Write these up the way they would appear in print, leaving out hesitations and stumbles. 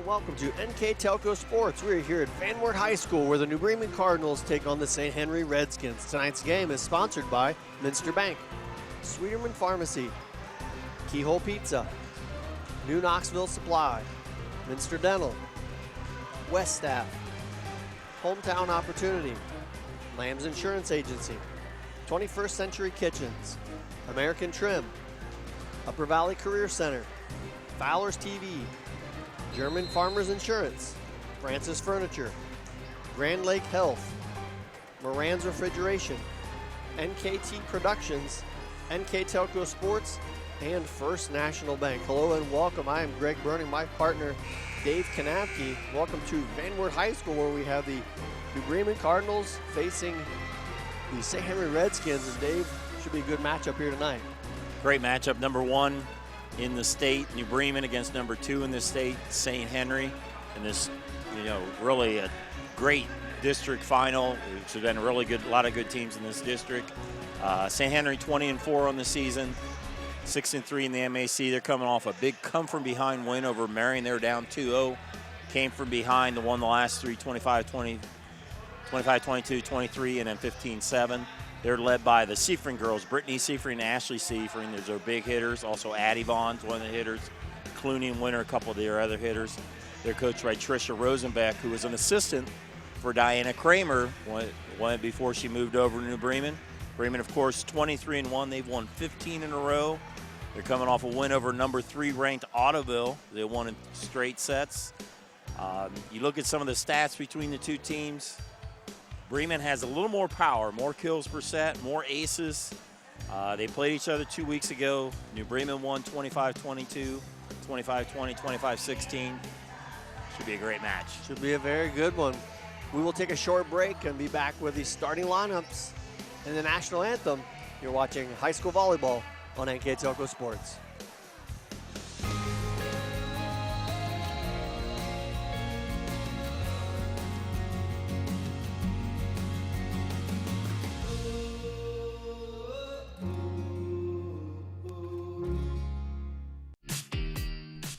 welcome to NKTelco Sports. We're here at Van Wert High School where the New Bremen Cardinals take on the St. Henry Redskins. Tonight's game is sponsored by Minster Bank, Sweeterman Pharmacy, Keyhole Pizza, New Knoxville Supply, Minster Dental, West Staff, Hometown Opportunity, Lamb's Insurance Agency, 21st Century Kitchens, American Trim, Upper Valley Career Center, Fowler's TV, German Farmers Insurance, Francis Furniture, Grand Lake Health, Moran's Refrigeration, NKT Productions, NKTelco Sports, and First National Bank. Hello and welcome. I am Greg Burning, my partner Dave Kanapke. Welcome to Van Wert High School where we have the New Bremen Cardinals facing the St. Henry Redskins. And Dave, should be a good matchup here tonight. Great matchup. Number one in the state, New Bremen, against number two in the state, St. Henry. And this, really a great district final. It's been a really good, a lot of good teams in this district. St. Henry 20-4 on the season, 6-3 in the MAC. They're coming off a big come-from-behind win over Marion. They were down 2-0. Came from behind and won the last three, 25-20, 25-22, 23, and then 15-7. They're led by the Seifring girls, Brittany Seifring and Ashley Seifring. Those are big hitters. Also, Addie Vaughn's one of the hitters. Clooney and Winter, a couple of their other hitters. They're coached by Tricia Rosenbeck, who was an assistant for Diana Kramer before she moved over to New Bremen. Bremen, of course, 23-1. They've won 15 in a row. They're coming off a win over number 3 ranked Ottoville. They won in straight sets. You look at some of the stats between the two teams. Bremen has a little more power, more kills per set, more aces. They played each other 2 weeks ago. New Bremen won 25-22, 25-20, 25-16. Should be a great match. Should be a very good one. We will take a short break and be back with the starting lineups and the national anthem. You're watching high school volleyball on NKTelco Sports.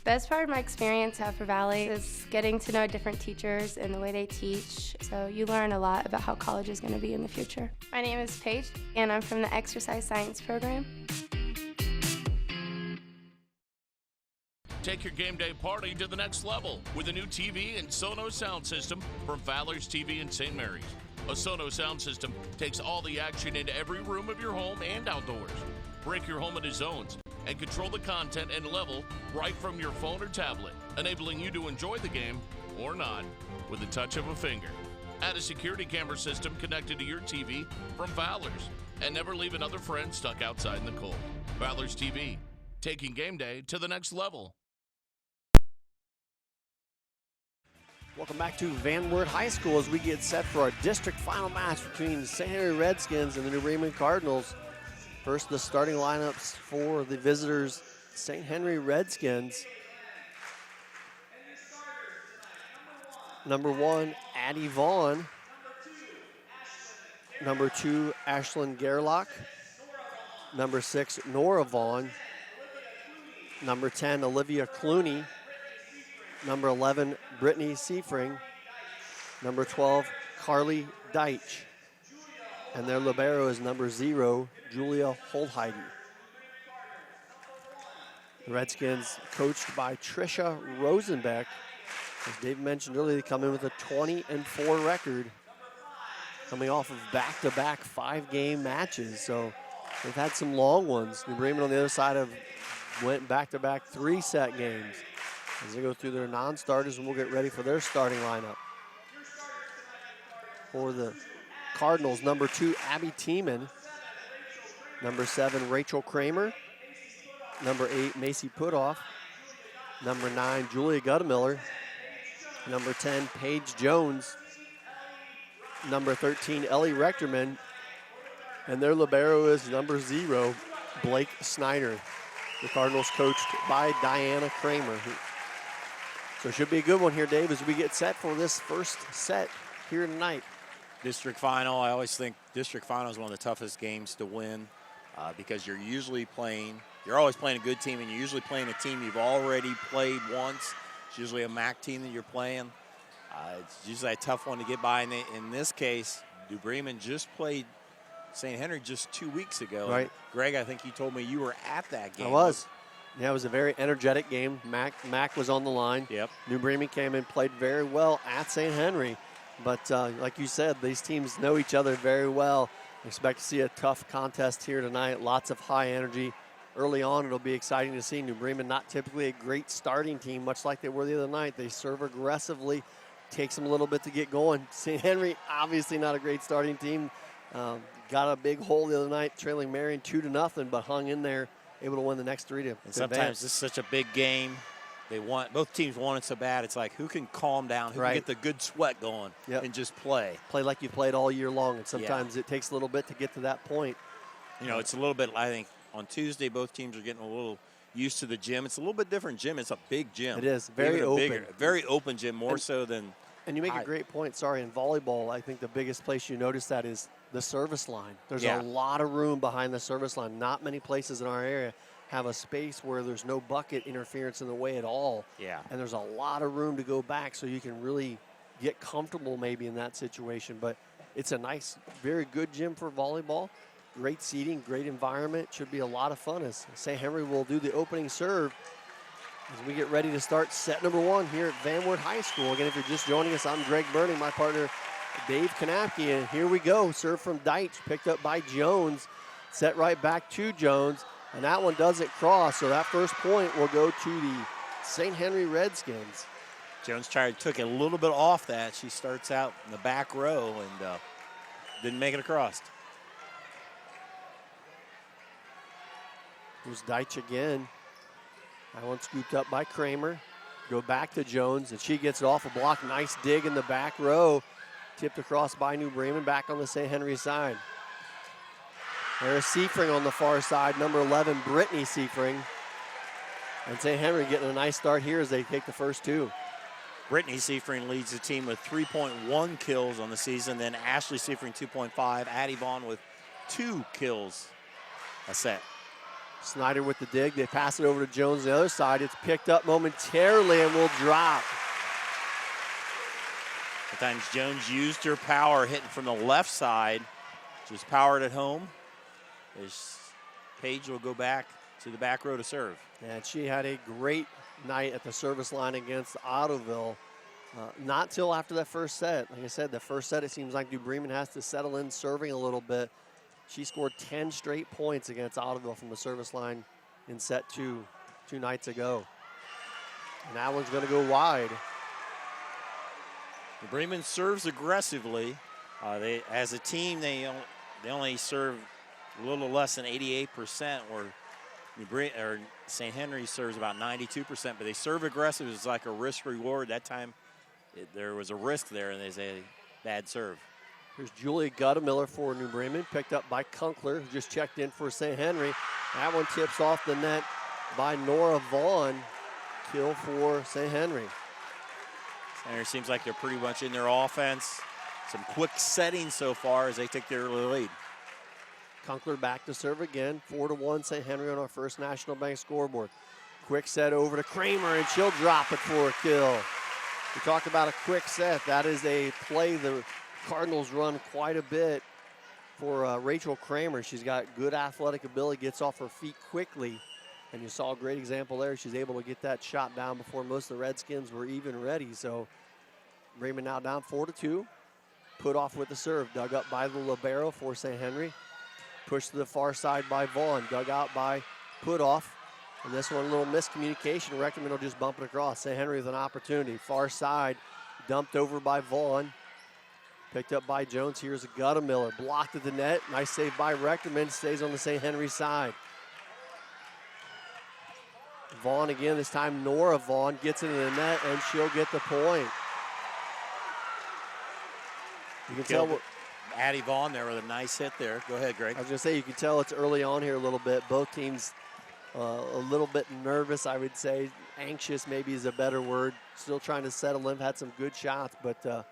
Best part of my experience at Upper Valley is getting to know different teachers and the way they teach. So you learn a lot about how college is going to be in the future. My name is Paige, and I'm from the Exercise Science program. Take your game day party to the next level with a new TV and Sonos sound system from Fowler's TV in St. Mary's. A Sonos sound system takes all the action into every room of your home and outdoors. Break your home into zones and control the content and level right from your phone or tablet, enabling you to enjoy the game, or not, with the touch of a finger. Add a security camera system connected to your TV from Fowler's, and never leave another friend stuck outside in the cold. Fowler's TV, taking game day to the next level. Welcome back to Van Wert High School as we get set for our district final match between St. Henry Redskins and the New Bremen Cardinals. First, the starting lineups for the visitors, St. Henry Redskins. Number 1, Addie Vaughn. Number 2, Ashlyn Gerlach. Number 6, Nora Vaughn. Number 10, Olivia Clooney. Number 11, Brittany Seifring. Number 12, Carly Deitch. And their libero is number 0, Julia Holheide. The Redskins, coached by Tricia Rosenbeck. As Dave mentioned earlier, they come in with a 20-4 record, coming off of back-to-back 5-game matches. So they've had some long ones. New Bremen on the other side have went back-to-back 3-set games. As they go through their non-starters, and we'll get ready for their starting lineup. For the Cardinals, number 2, Abby Tiemann. Number 7, Rachel Kramer. Number 8, Macy Putoff. Number 9, Julia Guttemiller. Number 10, Paige Jones. Number 13, Ellie Rechterman. And their libero is number 0, Blake Snyder. The Cardinals coached by Diana Kramer. So it should be a good one here, Dave, as we get set for this first set here tonight. District final, I always think district final is one of the toughest games to win because you're always playing a good team, and you're usually playing a team you've already played once. It's usually a MAC team that you're playing. It's usually a tough one to get by. In this case, New Bremen just played St. Henry just 2 weeks ago. Right. And Greg, I think you told me you were at that game. I was. Yeah, it was a very energetic game. Mac was on the line. Yep. New Bremen came in, played very well at St. Henry. But like you said, these teams know each other very well. Expect to see a tough contest here tonight. Lots of high energy. Early on, it'll be exciting to see. New Bremen, not typically a great starting team, much like they were the other night. They serve aggressively. Takes them a little bit to get going. St. Henry, obviously not a great starting team. Got a big hole the other night, trailing Marion 2-0, but hung in there, able to win the next 3 to sometimes advance. this is such a big game. Both teams want it so bad. It's like, who can calm down, who can get the good sweat going and just play. Play like you played all year long, and sometimes it takes a little bit to get to that point. You know, it's a little bit, I think, on Tuesday, both teams are getting a little used to the gym. It's a little bit different gym. It's a big gym. It is, very open. Very open gym, more so than. And you make a great point. Sorry, in volleyball, I think the biggest place you notice that is the service line. There's a lot of room behind the service line. Not many places in our area have a space where there's no bucket interference in the way at all. Yeah. And there's a lot of room to go back, so you can really get comfortable maybe in that situation. But it's a nice, very good gym for volleyball. Great seating, great environment. Should be a lot of fun as St. Henry will do the opening serve as we get ready to start set number 1 here at Van Wert High School. Again, if you're just joining us, I'm Greg Burning, my partner Dave Kanapke, and here we go. Serve from Deitch, picked up by Jones. Set right back to Jones, and that one doesn't cross, so that first point will go to the St. Henry Redskins. Jones took a little bit off that. She starts out in the back row and didn't make it across. Here's Deitch again. That one scooped up by Kramer. Go back to Jones, and she gets it off a block. Nice dig in the back row. Tipped across by New Bremen, back on the St. Henry side. There's Seifring on the far side, number 11, Brittany Seifring. And St. Henry getting a nice start here as they take the first 2. Brittany Seifring leads the team with 3.1 kills on the season. Then Ashley Seifring 2.5. Addie Vaughn with 2 kills a set. Snyder with the dig. They pass it over to Jones on the other side. It's picked up momentarily and will drop. At times Jones used her power hitting from the left side. She's powered at home. As Page will go back to the back row to serve. And she had a great night at the service line against Ottoville. Not till after that first set. Like I said, the first set, it seems like New Bremen has to settle in serving a little bit. She scored 10 straight points against Ottoville from the service line in set 2 nights ago. And that one's going to go wide. New Bremen serves aggressively. As a team, they only serve a little less than 88%, where St. Henry serves about 92%, but they serve aggressive. It's like a risk reward. That time there was a risk there, and they say bad serve. Here's Julia Guttemiller for New Bremen, picked up by Kunkler, who just checked in for St. Henry. That one tips off the net by Nora Vaughn. Kill for St. Henry. St. Henry seems like they're pretty much in their offense. Some quick settings so far as they take their early lead. Kunkler back to serve again. 4-1 St. Henry on our first National Bank scoreboard. Quick set over to Kramer, and she'll drop it for a kill. We talk about a quick set. That is a play the Cardinals run quite a bit for Rachel Kramer. She's got good athletic ability, gets off her feet quickly, and you saw a great example there. She's able to get that shot down before most of the Redskins were even ready. So Bremen now down 4-2. Put off with the serve, dug up by the libero for St. Henry. Pushed to the far side by Vaughn, dug out by Putoff. And this one, a little miscommunication. Reckerman will just bump it across. St. Henry with an opportunity. Far side, dumped over by Vaughn. Picked up by Jones. Here's a Guttemiller. Blocked at the net. Nice save by Reckerman. Stays on the St. Henry side. Vaughn again. This time Nora Vaughn gets into the net, and she'll get the point. You can tell what Addie Vaughn there with a nice hit there. Go ahead, Greg. I was going to say, you can tell it's early on here a little bit. Both teams a little bit nervous, I would say. Anxious maybe is a better word. Still trying to settle in. Had some good shots, but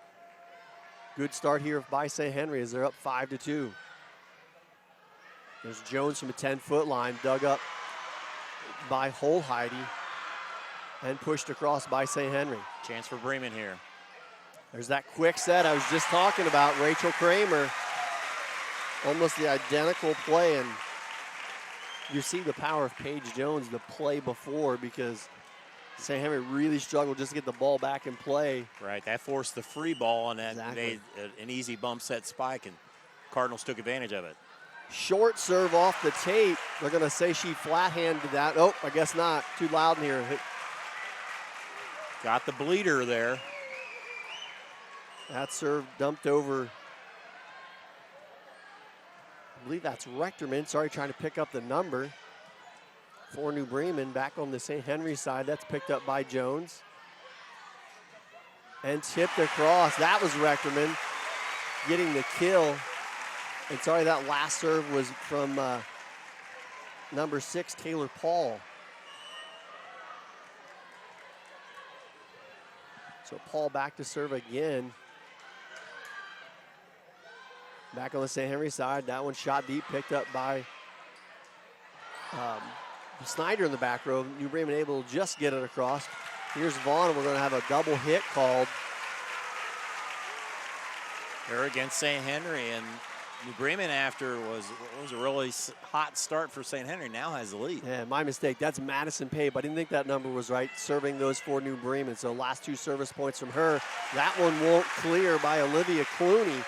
good start here by St. Henry as they're up 5-2. There's Jones from a 10-foot line, dug up by Holheide. and pushed across by St. Henry. Chance for Bremen here. There's that quick set I was just talking about. Rachel Kramer, almost the identical play, and you see the power of Paige Jones the play before, because St. Henry really struggled just to get the ball back in play. Right, that forced the free ball, and that Exactly. made an easy bump set spike, and Cardinals took advantage of it. Short serve off the tape. They're going to say she flat-handed that. Oh, I guess not. Too loud in here. Got the bleeder there. That serve dumped over. I believe that's Rechterman. Sorry, trying to pick up the number for New Bremen. Back on the St. Henry side. That's picked up by Jones. And tipped across. That was Rechterman getting the kill. And sorry, that last serve was from number 6, Taylor Paul. So Paul back to serve again. Back on the St. Henry side, that one shot deep, picked up by Snyder in the back row. New Bremen able to just get it across. Here's Vaughn, and we're going to have a double hit called. They're against St. Henry, and New Bremen, after was a really hot start for St. Henry, now has the lead. Yeah, my mistake. That's Madison Pape. I didn't think that number was right, serving those for New Bremen. So last 2 service points from her. That one won't clear by Olivia Clooney.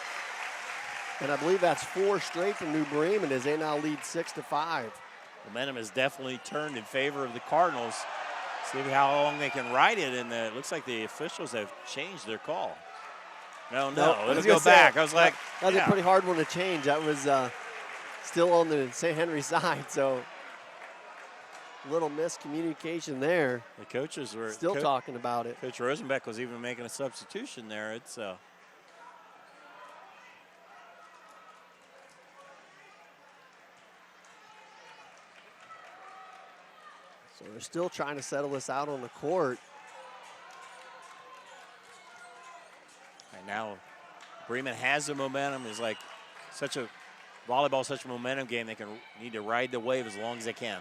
And I believe that's 4 straight from New Bremen as they now lead 6-5. Momentum has definitely turned in favor of the Cardinals. See how long they can ride it, and it looks like the officials have changed their call. No, it'll go back. I was like, that was a pretty hard one to change. That was still on the St. Henry side, so little miscommunication there. The coaches were still talking about it. Coach Rosenbeck was even making a substitution there. It's So they're still trying to settle this out on the court. And now Bremen has the momentum. It's like volleyball, such a momentum game. They need to ride the wave as long as they can.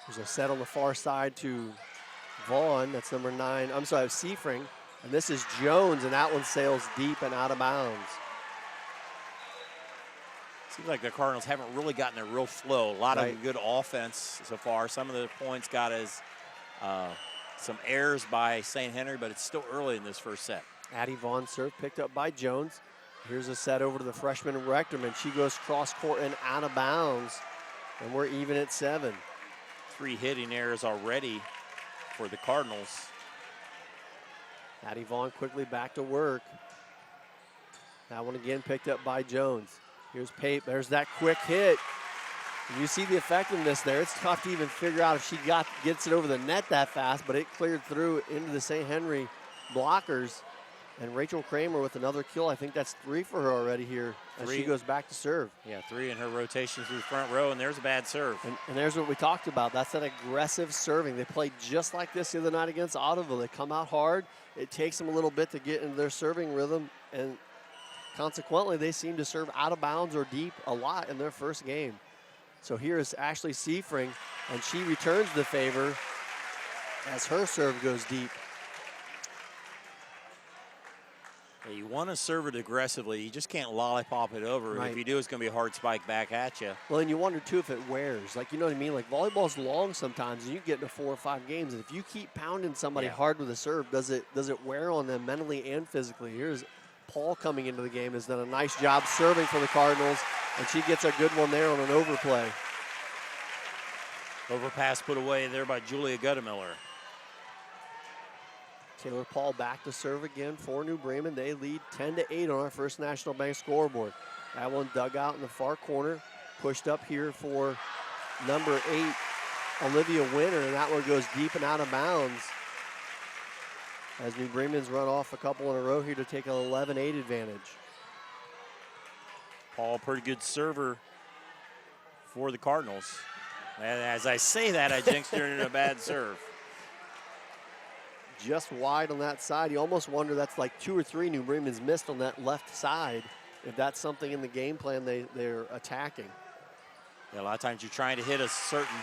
There's a set on the far side to Vaughn. That's number 9. I'm sorry, Seafring. And this is Jones, and that one sails deep and out of bounds. Seems like the Cardinals haven't really gotten their real flow. A lot of good offense so far. Some of the points got as some errors by St. Henry, but it's still early in this first set. Addie Vaughn serve picked up by Jones. Here's a set over to the freshman Rechterman. She goes cross court and out of bounds, and we're even at 7. 3 hitting errors already for the Cardinals. Addie Vaughn quickly back to work. That one again picked up by Jones. Here's Pape. There's that quick hit. And you see the effectiveness there. It's tough to even figure out if she gets it over the net that fast, but it cleared through into the St. Henry blockers. And Rachel Kramer with another kill. I think that's 3 for her already here as she goes back to serve. Yeah, 3 in her rotation through the front row, and there's a bad serve. And there's what we talked about. That's that aggressive serving. They played just like this the other night against Ottoville. They come out hard. It takes them a little bit to get into their serving rhythm, and consequently, they seem to serve out of bounds or deep a lot in their first game. So here is Ashley Seafring, and she returns the favor as her serve goes deep. Yeah, you want to serve it aggressively. You just can't lollipop it over. Right. If you do, it's going to be a hard spike back at you. Well, and you wonder, too, if it wears. Like, you know what I mean? Like, volleyball's long sometimes, and you get into 4 or 5 games, and if you keep pounding somebody hard with a serve, does it wear on them mentally and physically? Here's Paul coming into the game, has done a nice job serving for the Cardinals, and she gets a good one there on an overplay. Overpass put away there by Julia Guttemiller. Taylor Paul back to serve again for New Bremen. They lead 10-8 on our First National Bank scoreboard. That one dug out in the far corner, pushed up here for number 8, Olivia Winter, and that one goes deep and out of bounds as New Bremen's run off a couple in a row here to take an 11-8 advantage. Paul, pretty good server for the Cardinals. And as I say that, I jinxed her into a bad serve. Just wide on that side. You almost wonder that's like 2 or 3 New Bremen's missed on that left side, if that's something in the game plan they're attacking. Yeah, a lot of times you're trying to hit a certain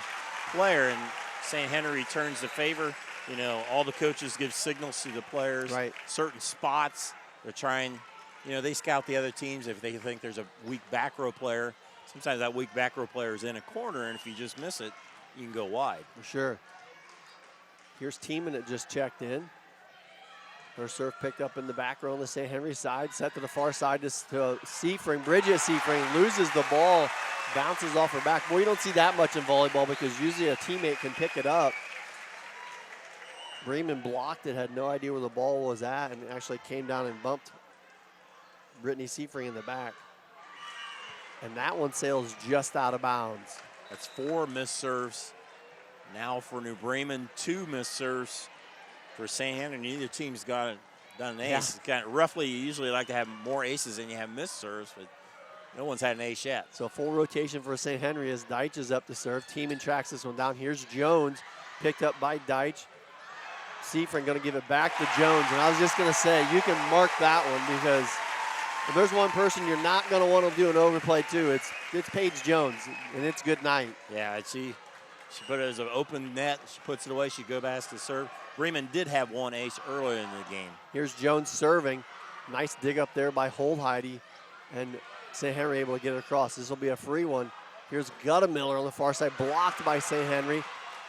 player, and St. Henry returns the favor. you know, all the coaches give signals to the players. Right. Certain spots, they're trying, you know, they scout the other teams if they think there's a weak back row player. Sometimes that weak back row player is in a corner, and if you just miss it, you can go wide. For sure. Here's Tiemann that just checked in. Her serve picked up in the back row on the St. Henry side, set to the far side to Seafring. Bridget Seafring loses the ball, bounces off her back. Boy, you don't see that much in volleyball because usually a teammate can pick it up. Bremen blocked it, had no idea where the ball was at, and actually came down and bumped Brittany Seafring in the back. And that one sails just out of bounds. That's 4 missed serves. Now for New Bremen, 2 missed serves for St. Henry. Neither team's done an ace. Yeah. Roughly, you usually like to have more aces than you have missed serves, but no one's had an ace yet. So full rotation for St. Henry as Deitch is up to serve. Tiemann tracks this one down. Here's Jones, picked up by Deitch. Seafring going to give it back to Jones. And I was just going to say, you can mark that one because if there's one person you're not going to want to do an overplay to, it's Paige Jones, and it's good night. Yeah, she put it as an open net. She puts it away. She go back to serve. Bremen did have 1 ace earlier in the game. Here's Jones serving. Nice dig up there by Holdheide, and St. Henry able to get it across. This will be a free one. Here's Gutta Miller on the far side, blocked by St. Henry.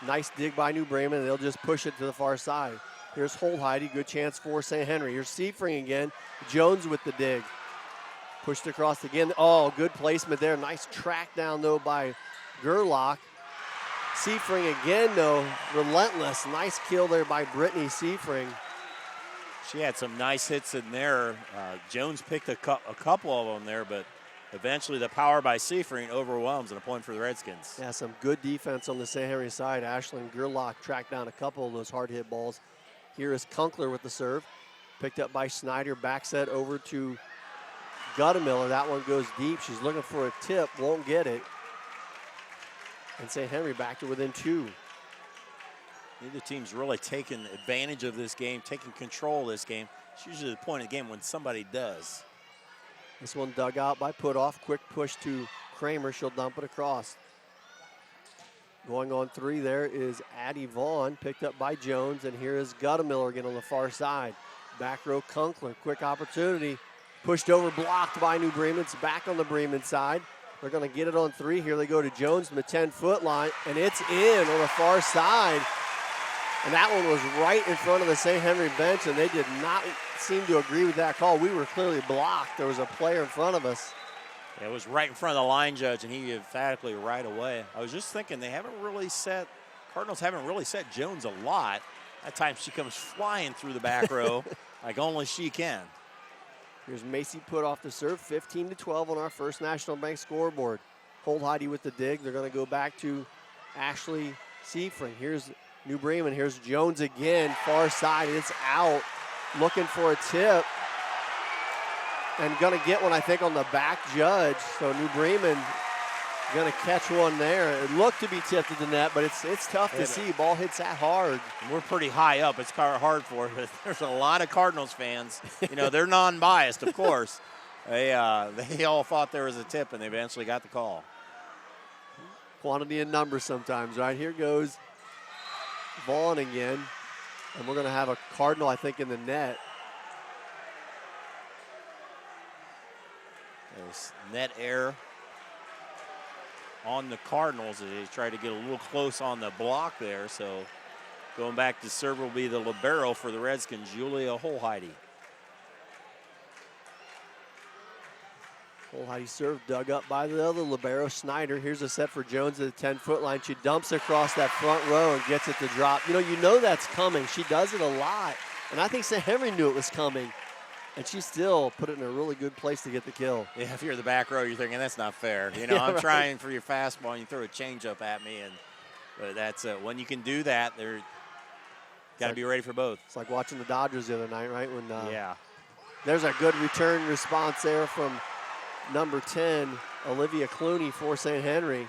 Nice dig by New Bremen, and they'll just push it to the far side. Here's Holdheide, good chance for St. Henry. Here's Seafring again. Jones with the dig. Pushed across again. Oh, good placement there. Nice track down, though, by Gerlach. Seafring again, though, relentless. Nice kill there by Brittany Seafring. She had some nice hits in there. Jones picked a couple of them there, but eventually the power by Seafring overwhelms, and a point for the Redskins. Yeah, some good defense on the St. Henry side. Ashlyn Gerlach tracked down a couple of those hard hit balls. Here is Kunkler with the serve. Picked up by Snyder. Back set over to Gutta Miller. That one goes deep. She's looking for a tip, won't get it. And St. Henry back to within 2. Neither team's really taking advantage of this game, taking control of this game. It's usually the point of the game when somebody does. This one dug out by Putoff. Quick push to Kramer. She'll dump it across. Going on 3 there is Addie Vaughn, picked up by Jones. And here is Gutta Miller again on the far side. Back row Kunkler. Quick opportunity. Pushed over, blocked by New Bremen. It's back on the Bremen side. They're going to get it on 3 here. They go to Jones from the 10-foot line, and it's in on the far side. And that one was right in front of the St. Henry bench, and they did not seem to agree with that call. We were clearly blocked. There was a player in front of us. Yeah, it was right in front of the line judge, and he emphatically right away. I was just thinking Cardinals haven't really set Jones a lot. At times she comes flying through the back row like only she can. Here's Macy Putoff to serve, 15-12 on our First National Bank scoreboard. Holdheide with the dig. They're going to go back to Ashley Seafring. Here's New Bremen. Here's Jones again, far side. It's out. Looking for a tip. And going to get one, I think, on the back judge. So New Bremen going to catch one there. It looked to be tipped at the net, but it's tough to see. Ball hits that hard. We're pretty high up. It's kind of hard for it, but there's a lot of Cardinals fans. You know, they're non-biased, of course. They all thought there was a tip, and they eventually got the call. Quantity and numbers sometimes, right? Here goes Vaughn again. And we're going to have a Cardinal, I think, in the net. There's net error on the Cardinals as they try to get a little close on the block there. So going back to serve will be the libero for the Redskins, Julia Holdheide. Holdheide serve dug up by the other libero, Snyder. Here's a set for Jones at the 10-foot line. She dumps across that front row and gets it to drop. You know that's coming. She does it a lot. And I think St. Henry knew it was coming. And she still put it in a really good place to get the kill. Yeah, if you're the back row, you're thinking that's not fair. You know, yeah, I'm right. trying for your fastball, and you throw a changeup at me, but that's when you can do that. They're got to be ready for both. It's like watching the Dodgers the other night, right? When yeah, there's a good return response there from number 10, Olivia Clooney for St. Henry.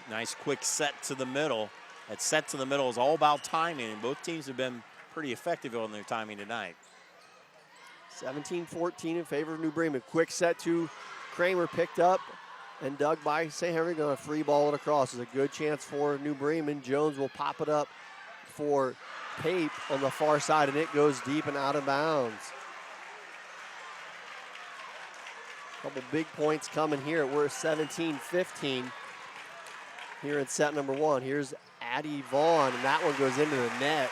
Nice quick set to the middle. That set to the middle is all about timing, and both teams have been pretty effective on their timing tonight. 17-14 in favor of New Bremen. Quick set to Kramer, picked up and dug by St. Henry. Going to free ball it across. It's a good chance for New Bremen. Jones will pop it up for Pape on the far side, and it goes deep and out of bounds. Couple big points coming here. We're 17-15 here in set number 1. Here's Addie Vaughn, and that one goes into the net.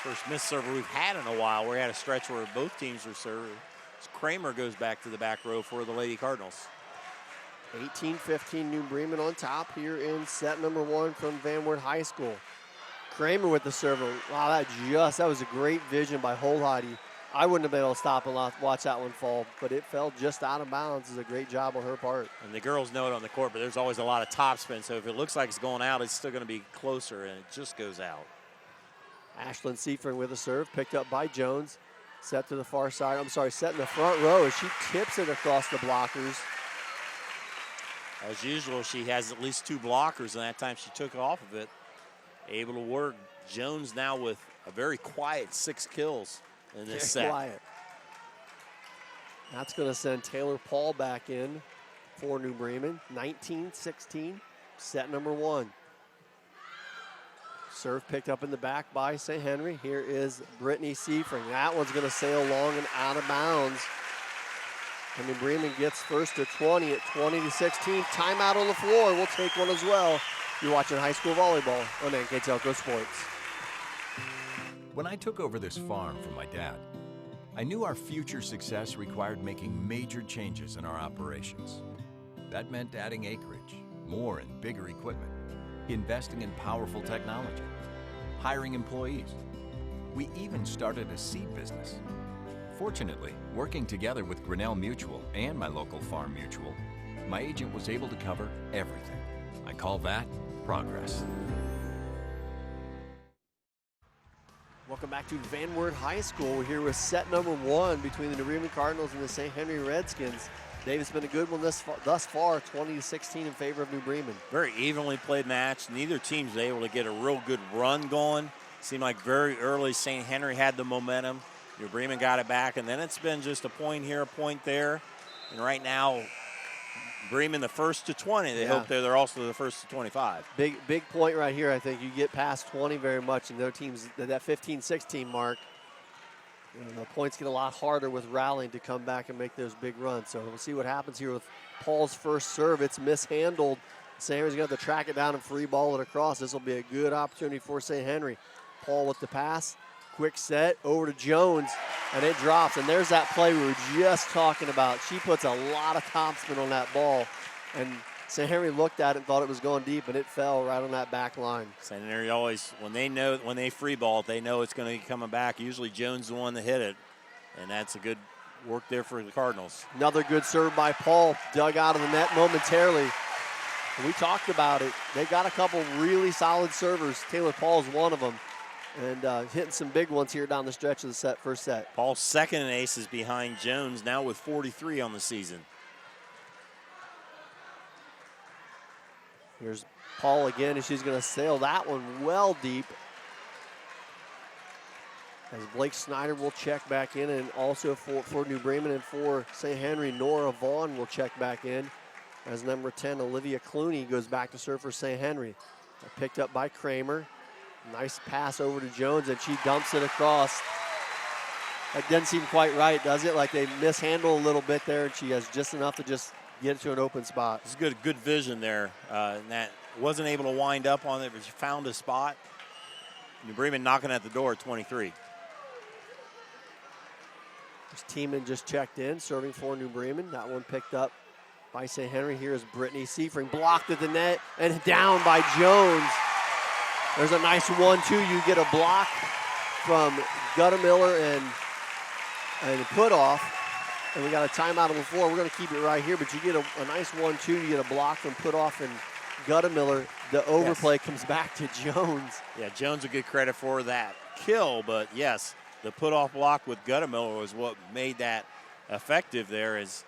First missed server we've had in a while. We had a stretch where both teams were serving. Kramer goes back to the back row for the Lady Cardinals. 18-15 New Bremen on top here in set number 1 from Van Wert High School. Kramer with the server. Wow, that was a great vision by Holheide. I wouldn't have been able to stop and watch that one fall, but it fell just out of bounds. It's a great job on her part. And the girls know it on the court, but there's always a lot of topspin, so if it looks like it's going out, it's still going to be closer, and it just goes out. Ashlyn Seifert with a serve, picked up by Jones. Set to the far side. Set in the front row as she tips it across the blockers. As usual, she has at least 2 blockers, and that time she took off of it. Able to work. Jones now with a very quiet 6 kills in this set. Quiet. That's going to send Taylor Paul back in for New Bremen. 19-16, set number 1. Serve picked up in the back by St. Henry. Here is Brittany Seifring. That one's going to sail long and out of bounds. And New Bremen gets first to 20 at 20-16. Timeout on the floor. We'll take one as well. You're watching high school volleyball on NKTelco Sports. When I took over this farm from my dad, I knew our future success required making major changes in our operations. That meant adding acreage, more and bigger equipment, investing in powerful technology, hiring employees. We even started a seed business. Fortunately, working together with Grinnell Mutual and my local farm mutual, my agent was able to cover everything. I call that progress. Welcome back to Van Wert High School. We're here with set number 1 between the New Bremen Cardinals and the St. Henry Redskins. Dave, it's been a good one thus far, 20-16 in favor of New Bremen. Very evenly played match. Neither team's able to get a real good run going. Seemed like very early St. Henry had the momentum. New Bremen got it back, and then it's been just a point here, a point there. And right now, Bremen the first to 20. They hope they're also the first to 25. Big point right here. I think you get past 20 very much, and their teams, that 15-16 mark, the points get a lot harder with rallying to come back and make those big runs. So we'll see what happens here with Paul's first serve. It's mishandled. St. Henry's going to have to track it down and free ball it across. This will be a good opportunity for St. Henry. Paul with the pass. Quick set over to Jones, and it drops. And there's that play we were just talking about. She puts a lot of topspin on that ball, and St. Henry looked at it and thought it was going deep, and it fell right on that back line. St. Henry always, when they free ball it, they know it's going to be coming back. Usually Jones is the one that hit it, and that's a good work there for the Cardinals. Another good serve by Paul, dug out of the net momentarily. We talked about it. They've got a couple really solid servers. Taylor Paul is one of them, and hitting some big ones here down the stretch of the first set. Paul's second in aces behind Jones, now with 43 on the season. Here's Paul again, and she's going to sail that one well deep. As Blake Snyder will check back in, and also for New Bremen and for St. Henry, Nora Vaughn will check back in. As number 10, Olivia Clooney goes back to serve for St. Henry. Picked up by Kramer. Nice pass over to Jones, and she dumps it across. That doesn't seem quite right, does it? Like they mishandle a little bit there, and she has just enough to just get it to an open spot. It's good vision there. And that wasn't able to wind up on it, but she found a spot. New Bremen knocking at the door at 23. This Tiemann just checked in, serving for New Bremen. That one picked up by St. Henry. Here is Brittany Seifring, blocked at the net and down by Jones. There's a nice 1-2. You get a block from Guttemiller and put off. And we got a timeout on the floor. We're going to keep it right here, but you get a nice 1-2. You get a block from put off and Guttemiller. The overplay comes back to Jones. Yeah, Jones a good credit for that kill, but yes, the put off block with Guttemiller was what made that effective there as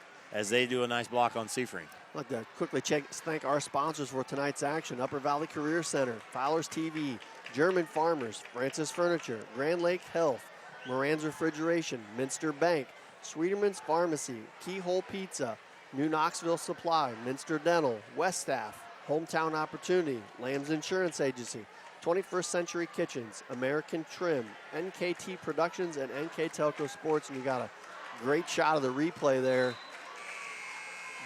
they do a nice block on Seifring. I'd like to quickly thank our sponsors for tonight's action. Upper Valley Career Center, Fowler's TV, German Farmers, Francis Furniture, Grand Lake Health, Moran's Refrigeration, Minster Bank, Sweeterman's Pharmacy, Keyhole Pizza, New Knoxville Supply, Minster Dental, West Staff, Hometown Opportunity, Lamb's Insurance Agency, 21st Century Kitchens, American Trim, NKT Productions, and NKTelco Sports. And you got a great shot of the replay there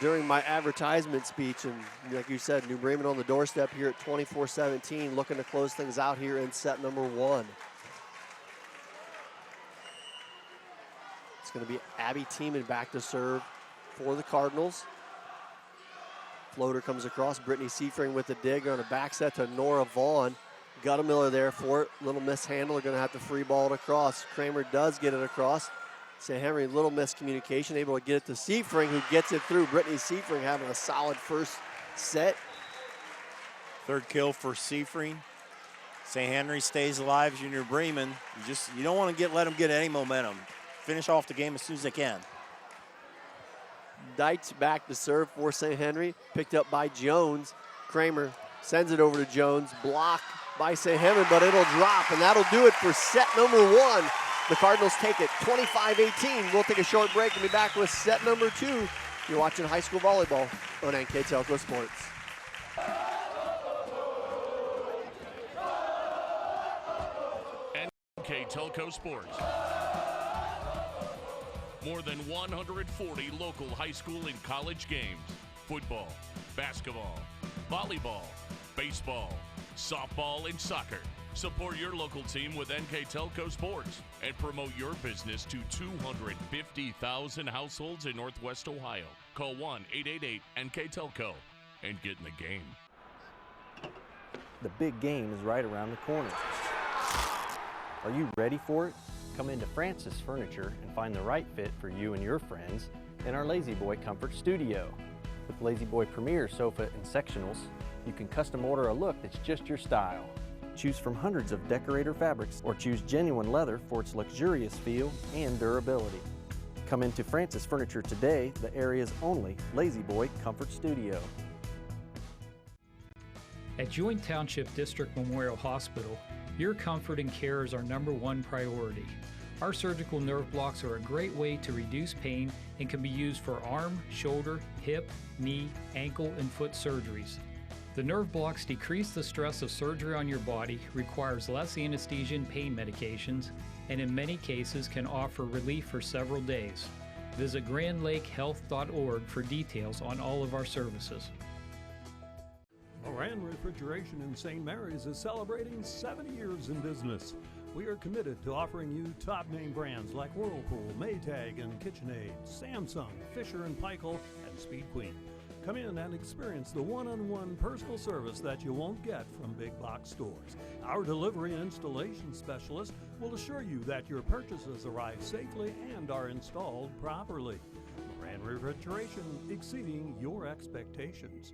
during my advertisement speech. And like you said, New Bremen on the doorstep here at 24-17, looking to close things out here in set number 1. It's going to be Abby Tiemann back to serve for the Cardinals. Floater comes across. Brittany Seifring with the dig on a back set to Nora Vaughn. Guttemiller there for it. Little mishandle. They're going to have to free ball it across. Kramer does get it across. St. Henry, little miscommunication, able to get it to Seifring, who gets it through. Brittany Seifring having a solid first set. Third kill for Seifring. St. Henry stays alive as New Bremen. You don't want to let them get any momentum. Finish off the game as soon as they can. Deitch back to serve for St. Henry. Picked up by Jones. Kramer sends it over to Jones. Blocked by St. Henry, but it'll drop, and that'll do it for set number 1. The Cardinals take it 25-18. We'll take a short break and be back with set number 2. You're watching high school volleyball on NKTelco Sports. NKTelco Sports. More than 140 local high school and college games. Football, basketball, volleyball, baseball, softball, and soccer. Support your local team with NKTelco Sports and promote your business to 250,000 households in Northwest Ohio. Call 1-888-NKTelco and get in the game. The big game is right around the corner. Are you ready for it? Come into Francis Furniture and find the right fit for you and your friends in our Lazy Boy Comfort Studio. With Lazy Boy Premier Sofa and Sectionals, you can custom order a look that's just your style. Choose from hundreds of decorator fabrics or choose genuine leather for its luxurious feel and durability. Come into Francis Furniture today, the area's only Lazy Boy Comfort Studio. At Joint Township District Memorial Hospital, your comfort and care is our #1 priority. Our surgical nerve blocks are a great way to reduce pain and can be used for arm, shoulder, hip, knee, ankle, and foot surgeries. The nerve blocks decrease the stress of surgery on your body, requires less anesthesia and pain medications, and in many cases can offer relief for several days. Visit grandlakehealth.org for details on all of our services. Moran Refrigeration in St. Mary's is celebrating 70 years in business. We are committed to offering you top name brands like Whirlpool, Maytag, and KitchenAid, Samsung, Fisher & Paykel, and Speed Queen. Come in and experience the one-on-one personal service that you won't get from big box stores. Our delivery and installation specialist will assure you that your purchases arrive safely and are installed properly. Moran Refrigeration, exceeding your expectations.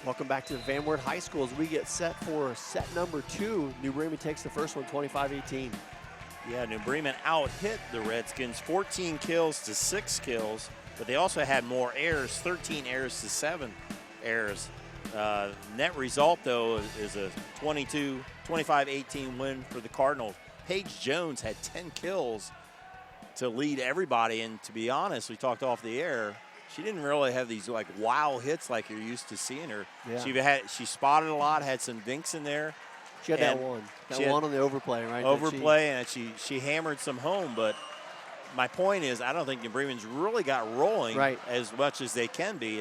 Welcome back to Van Wert High School as we get set for set number 2. New Bremen takes the first one 25-18. Yeah, New Bremen out-hit the Redskins 14 kills to 6 kills. But they also had more errors, 13 errors to 7 errors. Net result, though, is a 25-18 win for the Cardinals. Paige Jones had 10 kills to lead everybody. And to be honest, we talked off the air, she didn't really have these like wow hits like you're used to seeing her. Yeah. She spotted a lot, had some dinks in there. She had that one on the overplay, right? Overplay, and she hammered some home, but my point is, I don't think New Bremen's really got rolling as much as they can be.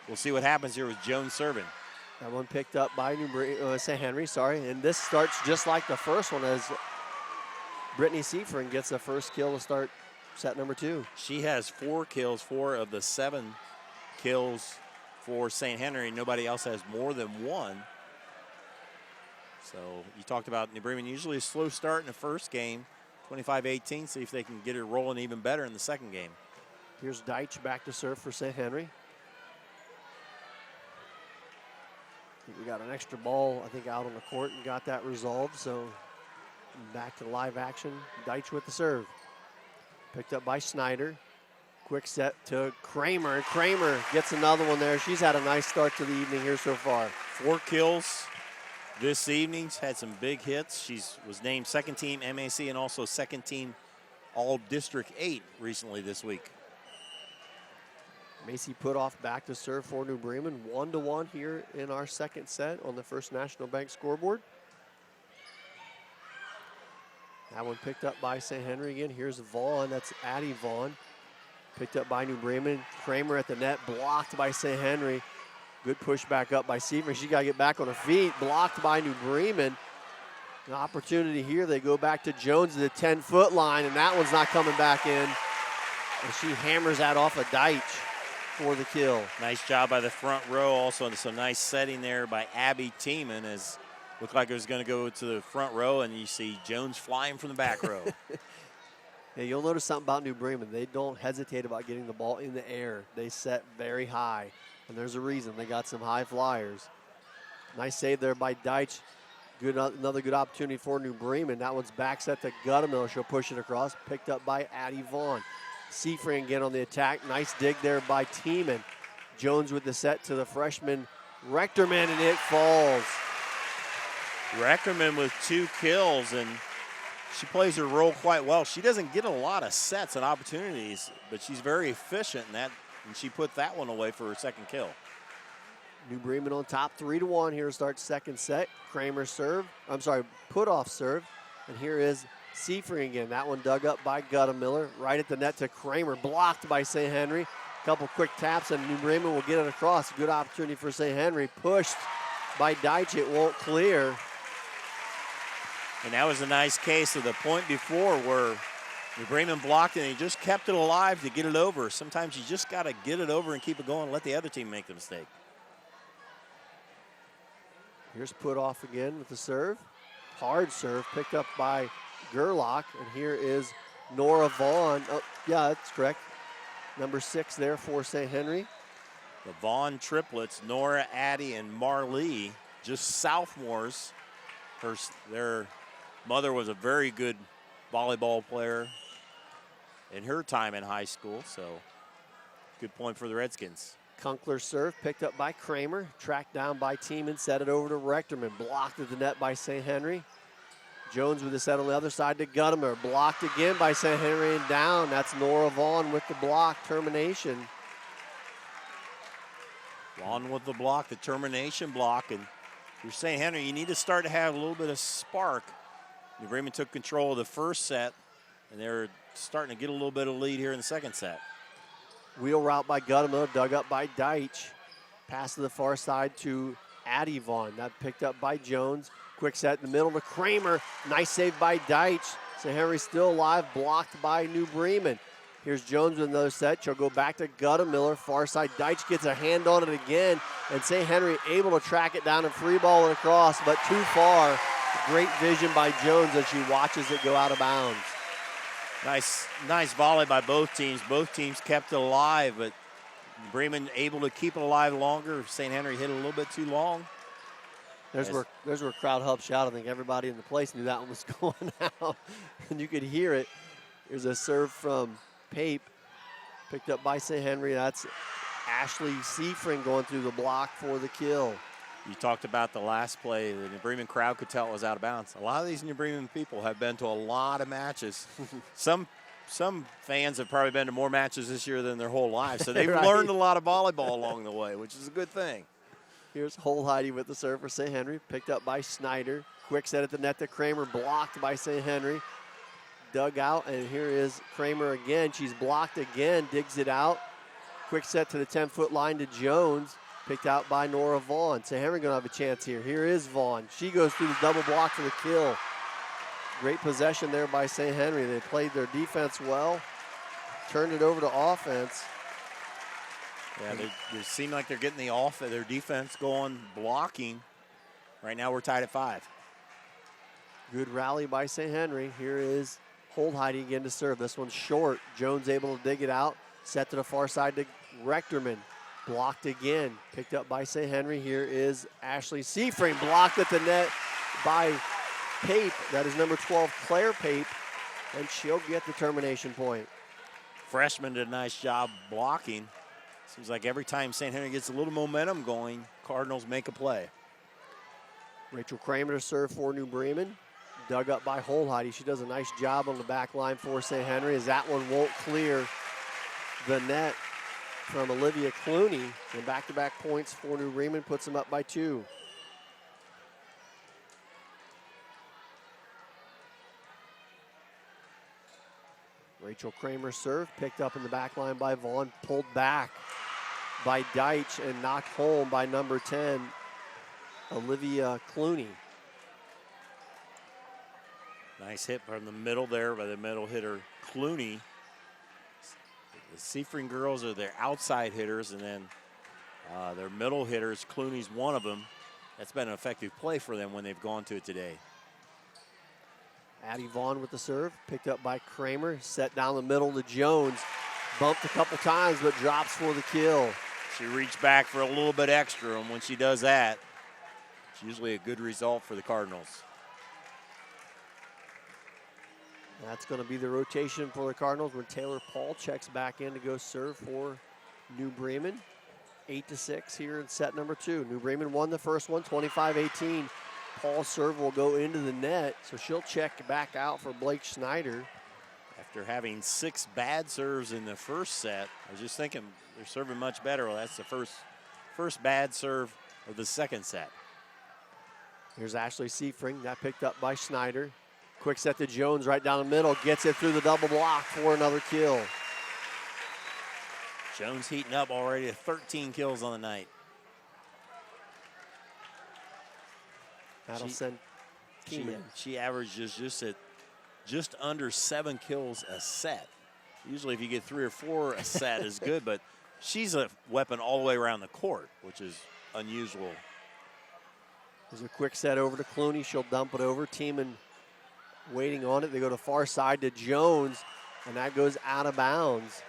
We'll see what happens here with Jones serving. That one picked up by St. Henry, and this starts just like the first one as Brittany Seifring gets the first kill to start set number 2. She has 4 kills, 4 of the 7 kills for St. Henry. Nobody else has more than 1. So you talked about New Bremen usually a slow start in the first game. 25-18, see if they can get it rolling even better in the second game. Here's Deitch back to serve for St. Henry. We got an extra ball, I think, out on the court and got that resolved. So back to live action. Deitch with the serve. Picked up by Snyder. Quick set to Kramer, and Kramer gets another one there. She's had a nice start to the evening here so far. 4 kills this evening, had some big hits. She was named second team MAC and also second team All District 8 recently this week. Macy Putoff back to serve for New Bremen. 1-1 here in our second set on the First National Bank scoreboard. That one picked up by St. Henry again. Here's Vaughn. That's Addie Vaughn. Picked up by New Bremen. Kramer at the net, blocked by St. Henry. Good push back up by Seaver. She got to get back on her feet. Blocked by New Bremen. An opportunity here. They go back to Jones at the 10-foot line, and that one's not coming back in. And she hammers that off a Deitch for the kill. Nice job by the front row. Also, some nice setting there by Abby Tiemann, as looked like it was going to go to the front row, and you see Jones flying from the back row. Yeah, you'll notice something about New Bremen. They don't hesitate about getting the ball in the air. They set very high, and there's a reason. They got some high flyers. Nice save there by Deitch. Another good opportunity for New Bremen. That one's back set to Guttemiller. She'll push it across. Picked up by Addie Vaughn. Seafring again on the attack. Nice dig there by Tiemann. Jones with the set to the freshman Rechterman, and it falls. Rechterman with 2 kills, and she plays her role quite well. She doesn't get a lot of sets and opportunities, but she's very efficient in that, and she put that one away for her second kill. New Bremen on top, 3-1 here to start second set. Kramer serve, Putoff serve, and here is Seafring again. That one dug up by Guttemiller, right at the net to Kramer, blocked by St. Henry. Couple quick taps, and New Bremen will get it across. Good opportunity for St. Henry, pushed by Deitch, it won't clear. And that was a nice case of the point before where New Bremen blocked it and he just kept it alive to get it over. Sometimes you just got to get it over and keep it going and let the other team make the mistake. Here's Putoff again with the serve. Hard serve picked up by Gerlach, and here is Nora Vaughn. Oh, yeah, that's correct. Number 6 there for St. Henry. The Vaughn triplets, Nora, Addie, and Marlee, just sophomores. Their mother was a very good volleyball player in her time in high school, so good point for the Redskins. Kunkler serve picked up by Kramer, tracked down by Tiemann, set it over to Rechterman, blocked at the net by St. Henry. Jones with the set on the other side to Guttemiller, blocked again by St. Henry and down. That's Nora Vaughn with the block, termination. Vaughn with the block, the termination block, and you're St. Henry, you need to start to have a little bit of spark. New Bremen took control of the first set, and they're starting to get a little bit of lead here in the second set. Wheel route by Guttemiller, dug up by Deitch. Pass to the far side to Addie Vaughn. That picked up by Jones. Quick set in the middle to Kramer. Nice save by Deitch. St. Henry still alive, blocked by New Bremen. Here's Jones with another set. She'll go back to Guttemiller. Far side, Deitch gets a hand on it again. And St. Henry able to track it down and free ball it across, but too far. Great vision by Jones as she watches it go out of bounds. Nice volley by both teams. Both teams kept it alive, but Bremen able to keep it alive longer. St. Henry hit a little bit too long. There's where crowd helped shout. I think everybody in the place knew that one was going out, and you could hear it. Here's a serve from Pape, picked up by St. Henry. That's Ashley Seafring going through the block for the kill. You talked about the last play. The New Bremen crowd could tell it was out of bounds. A lot of these New Bremen people have been to a lot of matches. Some fans have probably been to more matches this year than their whole lives, so they've Right. learned a lot of volleyball along the way, which is a good thing. Here's Holheide with the serve for St. Henry, picked up by Snyder. Quick set at the net to Kramer, blocked by St. Henry. Dug out, and here is Kramer again. She's blocked again, digs it out. Quick set to the 10-foot line to Jones, picked out by Nora Vaughn. St. Henry gonna have a chance here. Here is Vaughn. She goes through the double block for the kill. Great possession there by St. Henry. They played their defense well, turned it over to offense. Yeah, they seem like they're getting their defense going, blocking. Right now we're tied at 5. Good rally by St. Henry. Here is Holheide again to serve. This one's short. Jones able to dig it out. Set to the far side to Rechterman. Blocked again. Picked up by St. Henry. Here is Ashley Seafring. Blocked at the net by Pape. That is number 12, Claire Pape. And she'll get the termination point. Freshman did a nice job blocking. Seems like every time St. Henry gets a little momentum going, Cardinals make a play. Rachel Kramer to serve for New Bremen. Dug up by Holheide. She does a nice job on the back line for St. Henry as that one won't clear the net. from Olivia Clooney. And back-to-back points for New Bremen puts them up by 2. Rachel Kramer's serve picked up in the back line by Vaughn, pulled back by Deitch and knocked home by number 10, Olivia Clooney. Nice hit from the middle there by the middle hitter, Clooney. The Seafring girls are their outside hitters, and then their middle hitters, Clooney's one of them. That's been an effective play for them when they've gone to it today. Addie Vaughn with the serve, picked up by Kramer, set down the middle to Jones. Bumped a couple times, but drops for the kill. She reached back for a little bit extra, and when she does that, it's usually a good result for the Cardinals. That's going to be the rotation for the Cardinals when Taylor Paul checks back in to go serve for New Bremen. 8-6 here in set number 2. New Bremen won the first one, 25-18. Paul's serve will go into the net, so she'll check back out for Blake Schneider. After having 6 bad serves in the first set, I was just thinking they're serving much better. Well, that's the first bad serve of the second set. Here's Ashley Seafring, that picked up by Schneider. Quick set to Jones right down the middle, gets it through the double block for another kill. Jones heating up already, 13 kills on the night. That'll send Keenan. She averages just under 7 kills a set. Usually if you get 3 or 4 a set is good, but she's a weapon all the way around the court, which is unusual. There's a quick set over to Clooney. She'll dump it over. Tiemann waiting on it. They go to far side to Jones, and that goes out of bounds.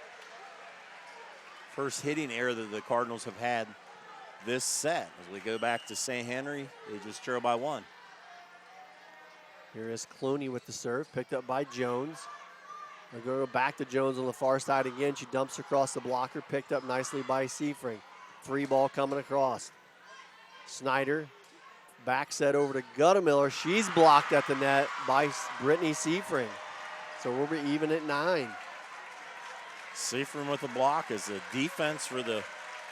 First hitting error that the Cardinals have had this set. As we go back to St. Henry, they just trail by 1. Here is Clooney with the serve, picked up by Jones. They'll go back to Jones on the far side again. She dumps across the blocker, picked up nicely by Seafring. 3 ball coming across. Snyder, back set over to Guttemiller. She's blocked at the net by Brittany Seafring. So we'll be even at 9. Seafring with the block as the defense for the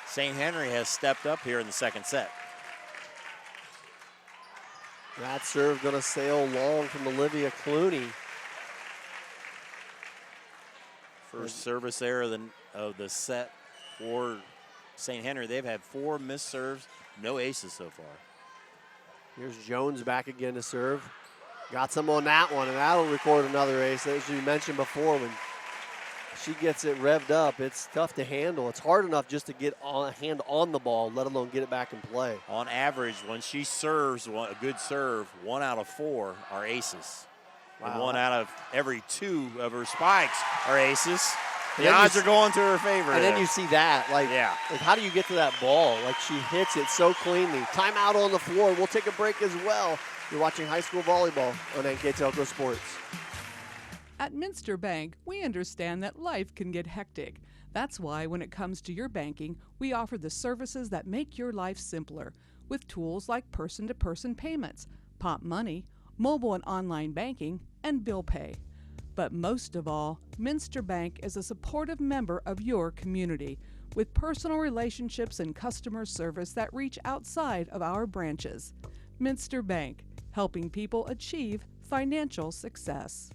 St. Henry has stepped up here in the second set. That serve going to sail long from Olivia Clooney. First service error of the set for St. Henry. They've had 4 missed serves, no aces so far. Here's Jones back again to serve. Got some on that one, and that'll record another ace. As you mentioned before, when she gets it revved up, it's tough to handle. It's hard enough just to get a hand on the ball, let alone get it back in play. On average, when she serves a good serve, 1 out of 4 are aces. Wow. And 1 out of every 2 of her spikes are aces. The odds are going to her favor. And then you see that, like how do you get to that ball? Like she hits it so cleanly. Timeout on the floor. We'll take a break as well. You're watching high school volleyball on NKTelco Sports. At Minster Bank, we understand that life can get hectic. That's why when it comes to your banking, we offer the services that make your life simpler with tools like person-to-person payments, Pop Money, mobile and online banking, and bill pay. But most of all, Minster Bank is a supportive member of your community with personal relationships and customer service that reach outside of our branches. Minster Bank, helping people achieve financial success.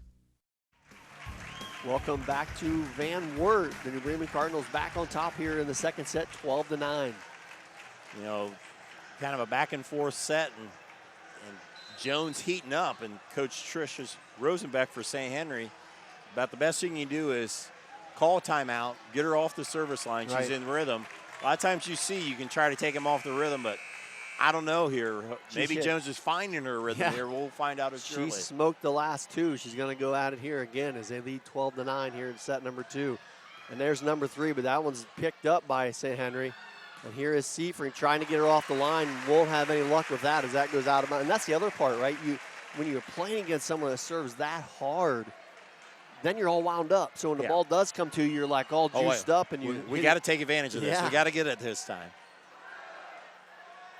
Welcome back to Van Wert. The New Bremen Cardinals back on top here in the second set, 12-9. You know, kind of a back and forth set, and Jones heating up, and Coach Trish Rosenbeck for St. Henry. About the best thing you can do is call a timeout, get her off the service line. She's in rhythm. A lot of times you can try to take him off the rhythm, but I don't know here. Maybe Jones is finding her rhythm here. We'll find out shortly. She smoked the last 2. She's going to go at it here again as they lead 12-9 here in set number 2. And there's number 3, but that one's picked up by St. Henry. And here is Seafring trying to get her off the line. Won't have any luck with that as that goes out of bounds. And that's the other part, right? When you're playing against someone that serves that hard, then you're all wound up. So when the ball does come to you, you're like all juiced up. And we got to take advantage of this. We got to get it this time.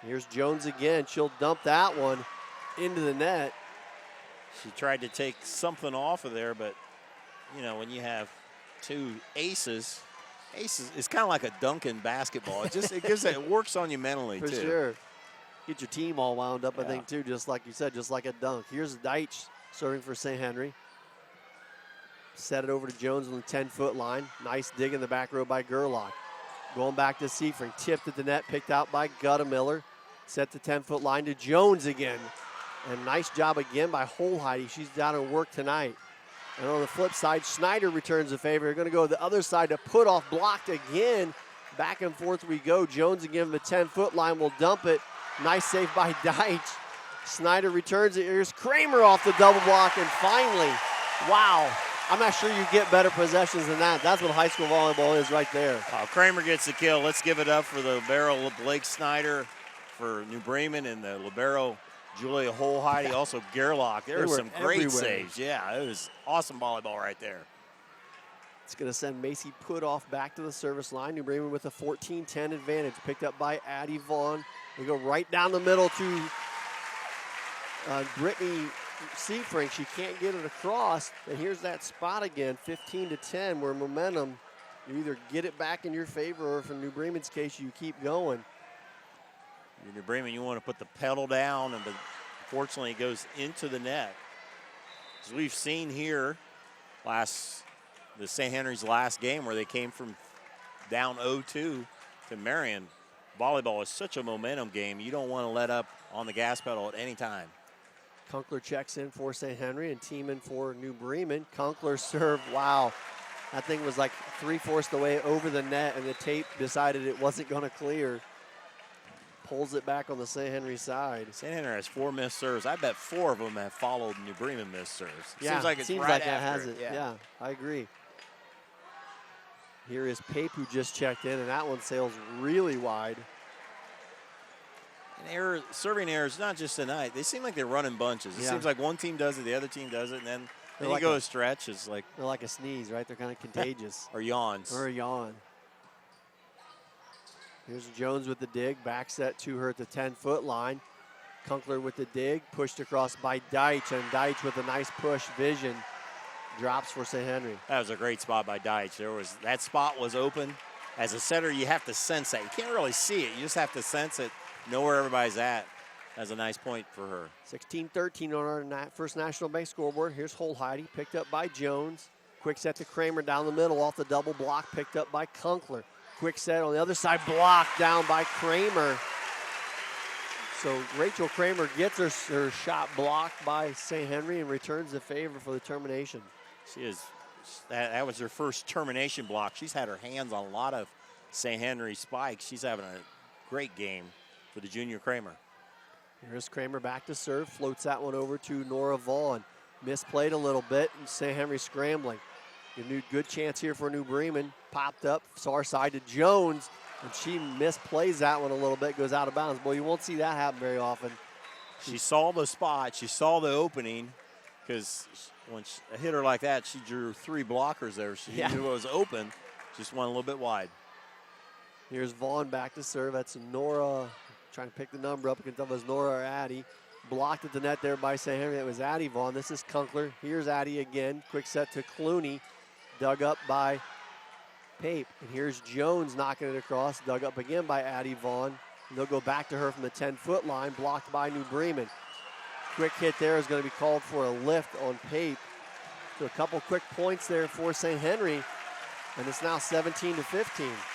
Here's Jones again. She'll dump that one into the net. She tried to take something off of there, but, you know, when you have 2 aces, Ace is kind of like a dunk in basketball. It works on you mentally, For too. sure. Get your team all wound up, I Yeah. think, too, just like you said, just like a dunk. Here's Deitch serving for St. Henry. Set it over to Jones on the 10-foot line. Nice dig in the back row by Gerlach. Going back to Seifring. Tipped at the net, picked out by Guttemiller. Set the 10-foot line to Jones again. And nice job again by Holheide. She's down at work tonight. And on the flip side, Schneider returns the favor. They're going to go to the other side to put off, blocked again. Back and forth we go. Jones again, the 10-foot line will dump it. Nice save by Deitch. Snyder returns it. Here's Kramer off the double block. And finally, wow, I'm not sure you get better possessions than that. That's what high school volleyball is right there. Kramer gets the kill. Let's give it up for the libero Blake Snyder for New Bremen and the libero Julia Holheide, also Gerlach. There were some great saves. Yeah, it was awesome volleyball right there. It's going to send Macy Putoff back to the service line. New Bremen with a 14-10 advantage, picked up by Addie Vaughn. They go right down the middle to Brittany Seifring. She can't get it across. And here's that spot again, 15-10, where momentum, you either get it back in your favor or for New Bremen's case, you keep going. New Bremen, you want to put the pedal down, and unfortunately it goes into the net. As we've seen here, the St. Henry's last game where they came from down 0-2 to Marion. Volleyball is such a momentum game. You don't want to let up on the gas pedal at any time. Kunkler checks in for St. Henry and Tiemann for New Bremen. Kunkler serve, wow. That thing was like 3/4 the way over the net, and the tape decided it wasn't going to clear. Pulls it back on the St. Henry side. St. Henry has 4 missed serves. I bet 4 of them have followed New Bremen missed serves. Yeah, seems like it's right like after. It has it. Yeah, I agree. Here is Pape, who just checked in, and that one sails really wide. And serving errors, not just tonight. They seem like they're running bunches. It seems like one team does it, the other team does it, and then you like go a stretch. It's like they're like a sneeze, right? They're kind of contagious. Or yawns. Or a yawn. Here's Jones with the dig, back set to her at the 10-foot line. Kunkler with the dig, pushed across by Deitch, and Deitch with a nice push vision. Drops for St. Henry. That was a great spot by Deitch. That spot was open. As a setter, you have to sense that. You can't really see it. You just have to sense it, know where everybody's at. That's a nice point for her. 16-13 on our first National Bank scoreboard. Here's Holheide, picked up by Jones. Quick set to Kramer down the middle off the double block, picked up by Kunkler. Quick set on the other side, blocked down by Kramer. So Rachel Kramer gets her shot blocked by St. Henry and returns the favor for the termination. That was her first termination block. She's had her hands on a lot of St. Henry spikes. She's having a great game for the junior Kramer. Here's Kramer back to serve, floats that one over to Nora Vaughn. Misplayed a little bit, and St. Henry scrambling. A good chance here for New Bremen. Popped up, far side to Jones, and she misplays that one a little bit, goes out of bounds. Boy, you won't see that happen very often. She saw the spot, she saw the opening, because when a hitter like that, she drew 3 blockers there. She knew it was open, just went a little bit wide. Here's Vaughn back to serve. That's Nora, trying to pick the number up. I can tell if it was Nora or Addie. Blocked at the net there by St. Henry. That was Addie Vaughn. This is Kunkler. Here's Addie again. Quick set to Clooney. Dug up by Pape. And here's Jones knocking it across. Dug up again by Addie Vaughn. And they'll go back to her from the 10-foot line. Blocked by New Bremen. Quick hit there is going to be called for a lift on Pape. So a couple quick points there for St. Henry. And it's now 17-15.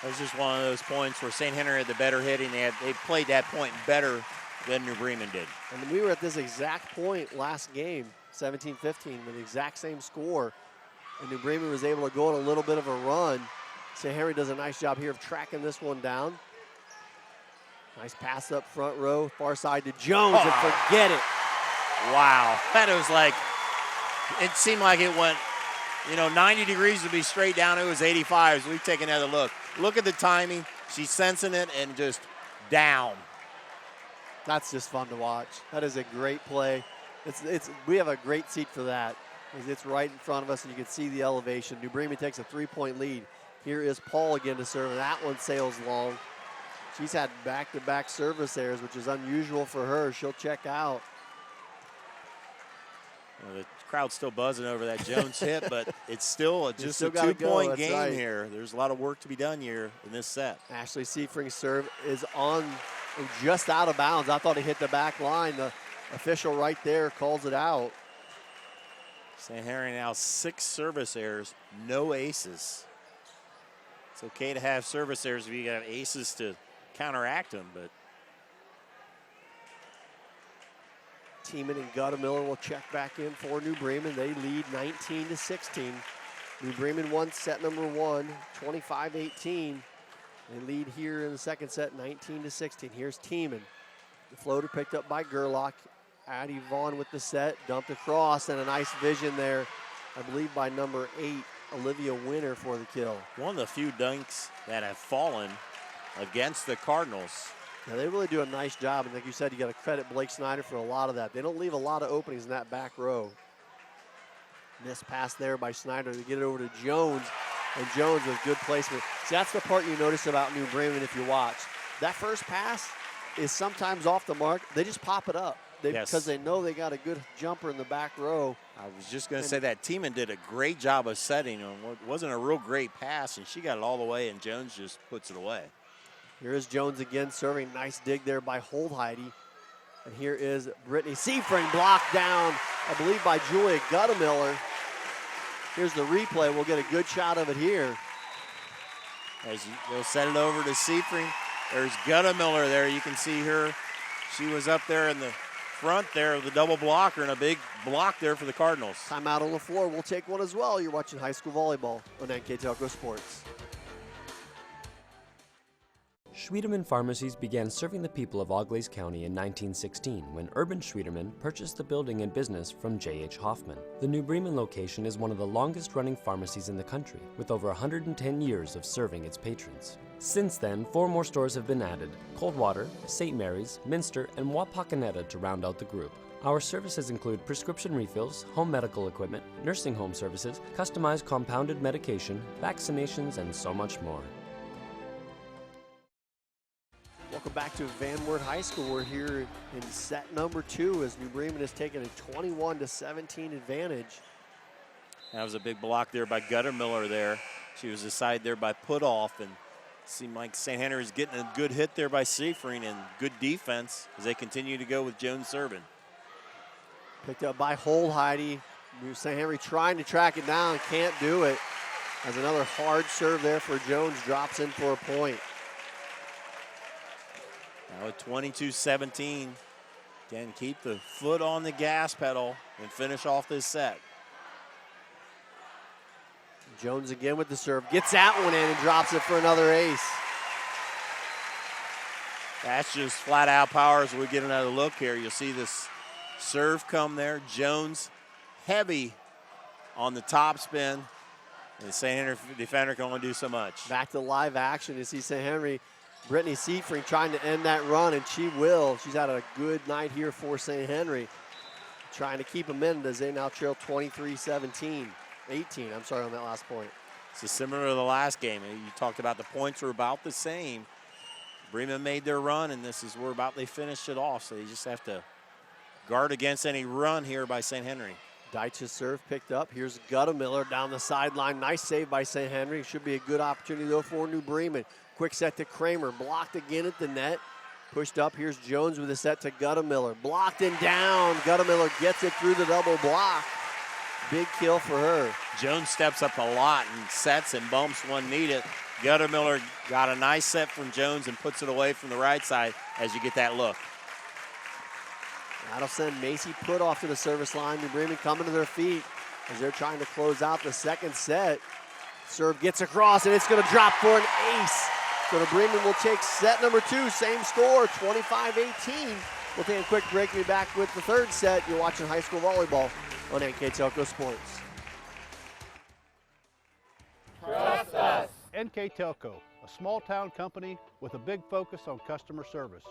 That was just one of those points where St. Henry had the better hitting. They played that point better than New Bremen did. And we were at this exact point last game, 17-15, with the exact same score. And New Bremen was able to go on a little bit of a run. St. Henry does a nice job here of tracking this one down. Nice pass up front row, far side to Jones, and forget it. Wow, that was like, it seemed like it went, 90 degrees to be straight down. It was 85. So we take another look. Look at the timing. She's sensing it and just down. That's just fun to watch. That is a great play. We have a great seat for that. It's right in front of us, and you can see the elevation. New Bremen takes a 3-point lead. Here is Paul again to serve, and that one sails long. She's had back-to-back service errors, which is unusual for her. She'll check out. The Crowd's still buzzing over that Jones hit, but it's still just still a gotta 2-point go, game right. here. There's a lot of work to be done here in this set. Ashley Seifring's serve is on just out of bounds. I thought he hit the back line. The official right there calls it out. St. Henry now 6 service errors, no aces. It's okay to have service errors if you got aces to counteract them, but Tiemann and Guttemiller will check back in for New Bremen. They lead 19-16. New Bremen won set number 1, 25-18. They lead here in the second set, 19-16. Here's Tiemann. The floater picked up by Gerlach. Addie Vaughn with the set, dumped across, and a nice vision there, I believe by number 8, Olivia Winter for the kill. One of the few dunks that have fallen against the Cardinals. Yeah, they really do a nice job, and like you said, you got to credit Blake Snyder for a lot of that. They don't leave a lot of openings in that back row. Missed pass there by Snyder to get it over to Jones, and Jones with good placement. See, that's the part you notice about New Bremen if you watch. That first pass is sometimes off the mark. They just pop it up. Yes. Because they know they got a good jumper in the back row. I was just going to say that Tiemann did a great job of setting him. It wasn't a real great pass, and she got it all the way, and Jones just puts it away. Here is Jones again serving. Nice dig there by Holdheide. And here is Brittany Seifring blocked down, I believe, by Julia Guttemiller. Here's the replay. We'll get a good shot of it here. As they'll set it over to Seifring. There's Guttemiller there. You can see her. She was up there in the front there of the double blocker, and a big block there for the Cardinals. Timeout on the floor. We'll take one as well. You're watching high school volleyball on NKTelco Sports. Schwiedemann Pharmacies began serving the people of Auglaize County in 1916 when Urban Schwiedemann purchased the building and business from J.H. Hoffman. The New Bremen location is one of the longest-running pharmacies in the country, with over 110 years of serving its patrons. Since then, 4 more stores have been added: Coldwater, St. Mary's, Minster, and Wapakoneta to round out the group. Our services include prescription refills, home medical equipment, nursing home services, customized compounded medication, vaccinations, and so much more. Welcome back to Van Wert High School. We're here in set number 2 as New Bremen has taken a 21-17 advantage. That was a big block there by Guttemiller there. She was aside there by Putoff, and seemed like St. Henry's getting a good hit there by Seifring, and good defense as they continue to go with Jones serving. Picked up by Holdheide. St. Henry trying to track it down, can't do it. As another hard serve there for Jones, drops in for a point. Now at 22-17, again, keep the foot on the gas pedal and finish off this set. Jones again with the serve, gets that one in and drops it for another ace. That's just flat out power as we get another look here. You'll see this serve come there. Jones heavy on the top spin, and the St. Henry defender can only do so much. Back to live action. You see St. Henry, Brittany Seifring trying to end that run, and she will. She's had a good night here for St. Henry. Trying to keep them in as they now trail 18, I'm sorry, on that last point. So similar to the last game. You talked about the points were about the same. Bremen made their run, and this is where about they finished it off. So you just have to guard against any run here by St. Henry. Deitch's serve picked up. Here's Guttemiller down the sideline. Nice save by St. Henry. Should be a good opportunity, though, for New Bremen. Quick set to Kramer. Blocked again at the net. Pushed up. Here's Jones with a set to Guttemiller. Blocked and down. Guttemiller gets it through the double block. Big kill for her. Jones steps up a lot and sets and bumps when needed. Guttemiller got a nice set from Jones and puts it away from the right side as you get that look. That'll send Macy Putoff to the service line. New Bremen coming to their feet as they're trying to close out the second set. Serve gets across, and it's going to drop for an ace. So New Bremen will take set number 2, same score, 25-18. We'll take a quick break and be back with the third set. You're watching high school volleyball on NKTelco Sports. Trust us. NKTelco, a small town company with a big focus on customer service.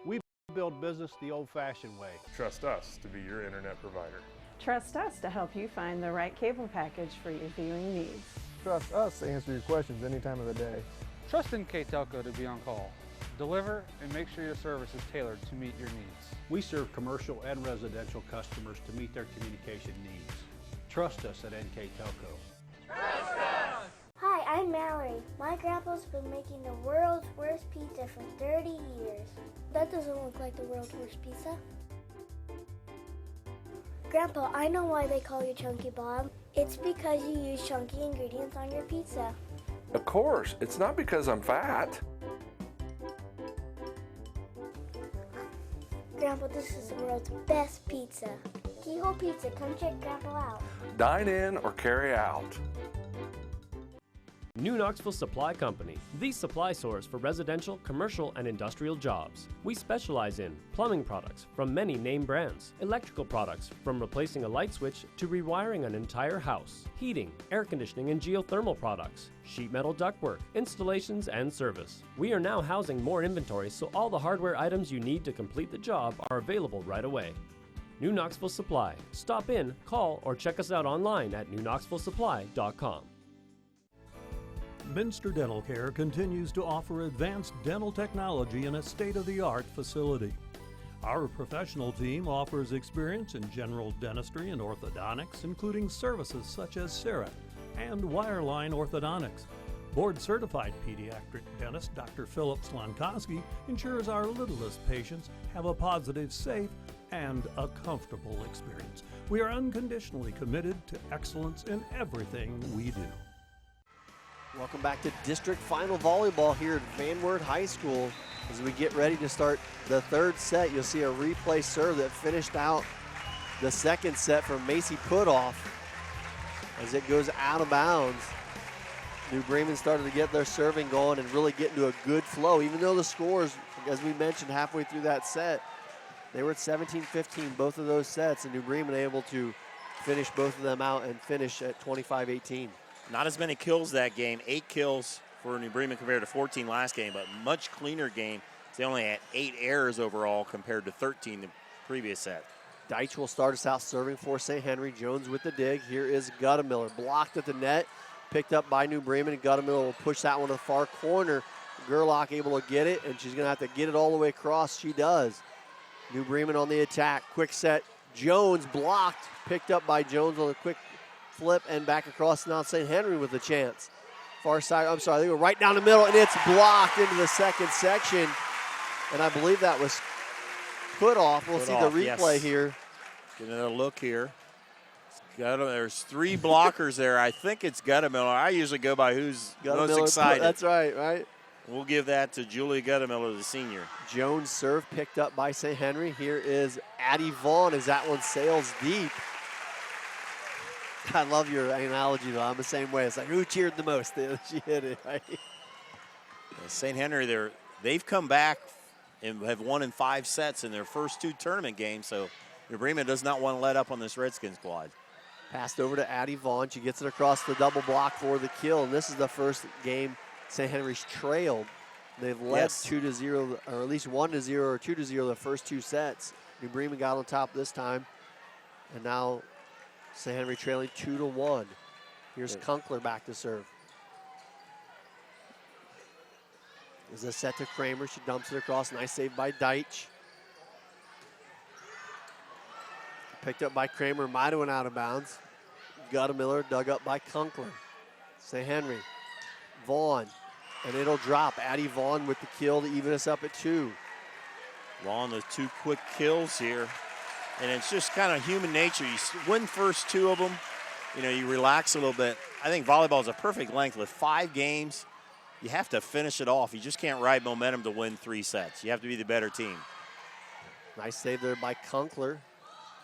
We build business the old-fashioned way. Trust us to be your internet provider. Trust us to help you find the right cable package for your viewing needs. Trust us to answer your questions any time of the day. Trust NKTelco to be on call. Deliver and make sure your service is tailored to meet your needs. We serve commercial and residential customers to meet their communication needs. Trust us at NKTelco. Hi, I'm Mallory. My grandpa's been making the world's worst pizza for 30 years. That doesn't look like the world's worst pizza. Grandpa, I know why they call you Chunky Bob. It's because you use chunky ingredients on your pizza. Of course, it's not because I'm fat. Grandpa, this is the world's best pizza. Keyhole Pizza, come check Grandpa out. Dine in or carry out. New Knoxville Supply Company, the supply source for residential, commercial, and industrial jobs. We specialize in plumbing products from many name brands, electrical products from replacing a light switch to rewiring an entire house, heating, air conditioning, and geothermal products, sheet metal ductwork, installations, and service. We are now housing more inventory, so all the hardware items you need to complete the job are available right away. New Knoxville Supply. Stop in, call, or check us out online at newknoxvillesupply.com. Minster Dental Care continues to offer advanced dental technology in a state-of-the-art facility. Our professional team offers experience in general dentistry and orthodontics, including services such as CEREC and wireline orthodontics. Board-certified pediatric dentist Dr. Philip Slonkowski ensures our littlest patients have a positive, safe, and a comfortable experience. We are unconditionally committed to excellence in everything we do. Welcome back to district final volleyball here at Van Wert High School. As we get ready to start the third set, you'll see a replay serve that finished out the second set from Macy Putoff as it goes out of bounds. New Bremen started to get their serving going and really get into a good flow, even though the scores, as we mentioned halfway through that set, they were at 17-15 both of those sets, and New Bremen able to finish both of them out and finish at 25-18. Not as many kills that game, 8 kills for New Bremen compared to 14 last game, but much cleaner game. They only had 8 errors overall compared to 13 the previous set. Deitch will start us out serving for St. Henry. Jones with the dig. Here is Guttemiller, blocked at the net, picked up by New Bremen. Guttemiller will push that one to the far corner. Gerlach able to get it, and she's going to have to get it all the way across. She does. New Bremen on the attack. Quick set. Jones blocked, picked up by Jones on a quick flip and back across. Now St. Henry with a chance. Far side, I'm sorry, they go right down the middle, and it's blocked into the second section. And I believe that was put off. We'll see the replay here. Get another look here. There's 3 blockers there. I think it's Guttemiller. I usually go by who's most excited. That's right. We'll give that to Julie Guttemiller, the senior. Jones serve picked up by St. Henry. Here is Addie Vaughn as that one sails deep. I love your analogy, though. I'm the same way. It's like, who cheered the most? She hit it, right? St. Henry, they've come back and have won in 5 sets in their first 2 tournament games, so New Bremen does not want to let up on this Redskins squad. Passed over to Addie Vaughn. She gets it across the double block for the kill, and this is the first game St. Henry's trailed. They've led 2-0, or at least 1-0 or 2-0 the first 2 sets. New Bremen got on top this time, and now St. Henry trailing 2-1. Here's Kunkler back to serve. There's a set to Kramer. She dumps it across. Nice save by Deitch. Picked up by Kramer. Might have went out of bounds. Guttemiller dug up by Kunkler. St. Henry. Vaughn. And it'll drop. Addie Vaughn with the kill to even us up at 2. Vaughn with 2 quick kills here. And it's just kind of human nature. You win first 2 of them, you relax a little bit. I think volleyball is a perfect length. With 5 games, you have to finish it off. You just can't ride momentum to win 3 sets. You have to be the better team. Nice save there by Kunkler.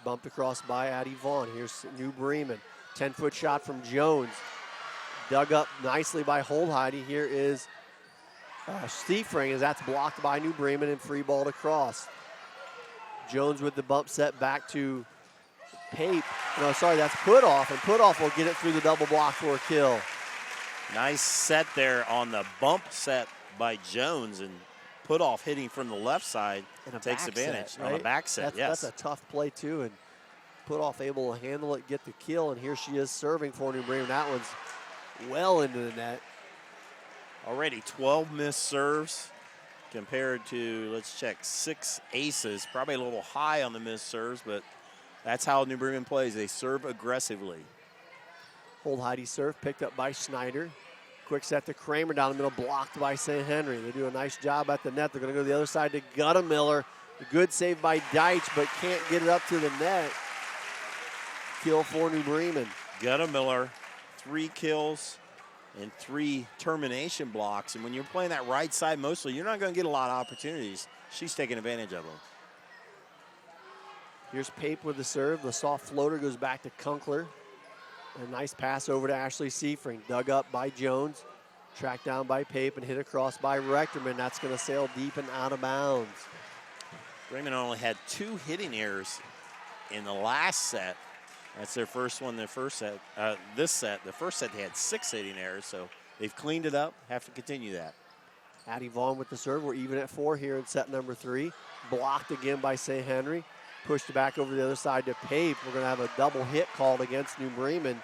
Bumped across by Addie Vaughn. Here's New Bremen. 10-foot shot from Jones. Dug up nicely by Holdheide. Here is Stiefring, as that's blocked by New Bremen and free ball to cross. Jones with the bump set back to Pape. No, sorry, that's Putoff, and Putoff will get it through the double block for a kill. Nice set there on the bump set by Jones, and Putoff hitting from the left side takes advantage set, right? on a back set. That's a tough play too, and Putoff able to handle it, get the kill, and here she is serving for New Bremen. That one's well into the net. Already 12 missed serves compared to, let's check, 6 aces. Probably a little high on the missed serves, but that's how New Bremen plays. They serve aggressively. Hold Heidi serve, picked up by Schneider. Quick set to Kramer down the middle, blocked by St. Henry. They do a nice job at the net. They're going to go to the other side to Guttemiller. Good save by Deitch, but can't get it up to the net. Kill for New Bremen. Guttemiller, 3 kills and 3 termination blocks. And when you're playing that right side mostly, you're not going to get a lot of opportunities. She's taking advantage of them. Here's Pape with the serve. The soft floater goes back to Kunkler. A nice pass over to Ashley Seifring. Dug up by Jones. Tracked down by Pape and hit across by Rechterman. That's going to sail deep and out of bounds. Bremen only had 2 hitting errors in the last set. That's their first one, their first set. This set, the first set, they had 6 hitting errors, so they've cleaned it up, have to continue that. Addie Vaughn with the serve. We're even at 4 here in set number 3. Blocked again by St. Henry. Pushed it back over the other side to Pape. We're going to have a double hit called against New Bremen.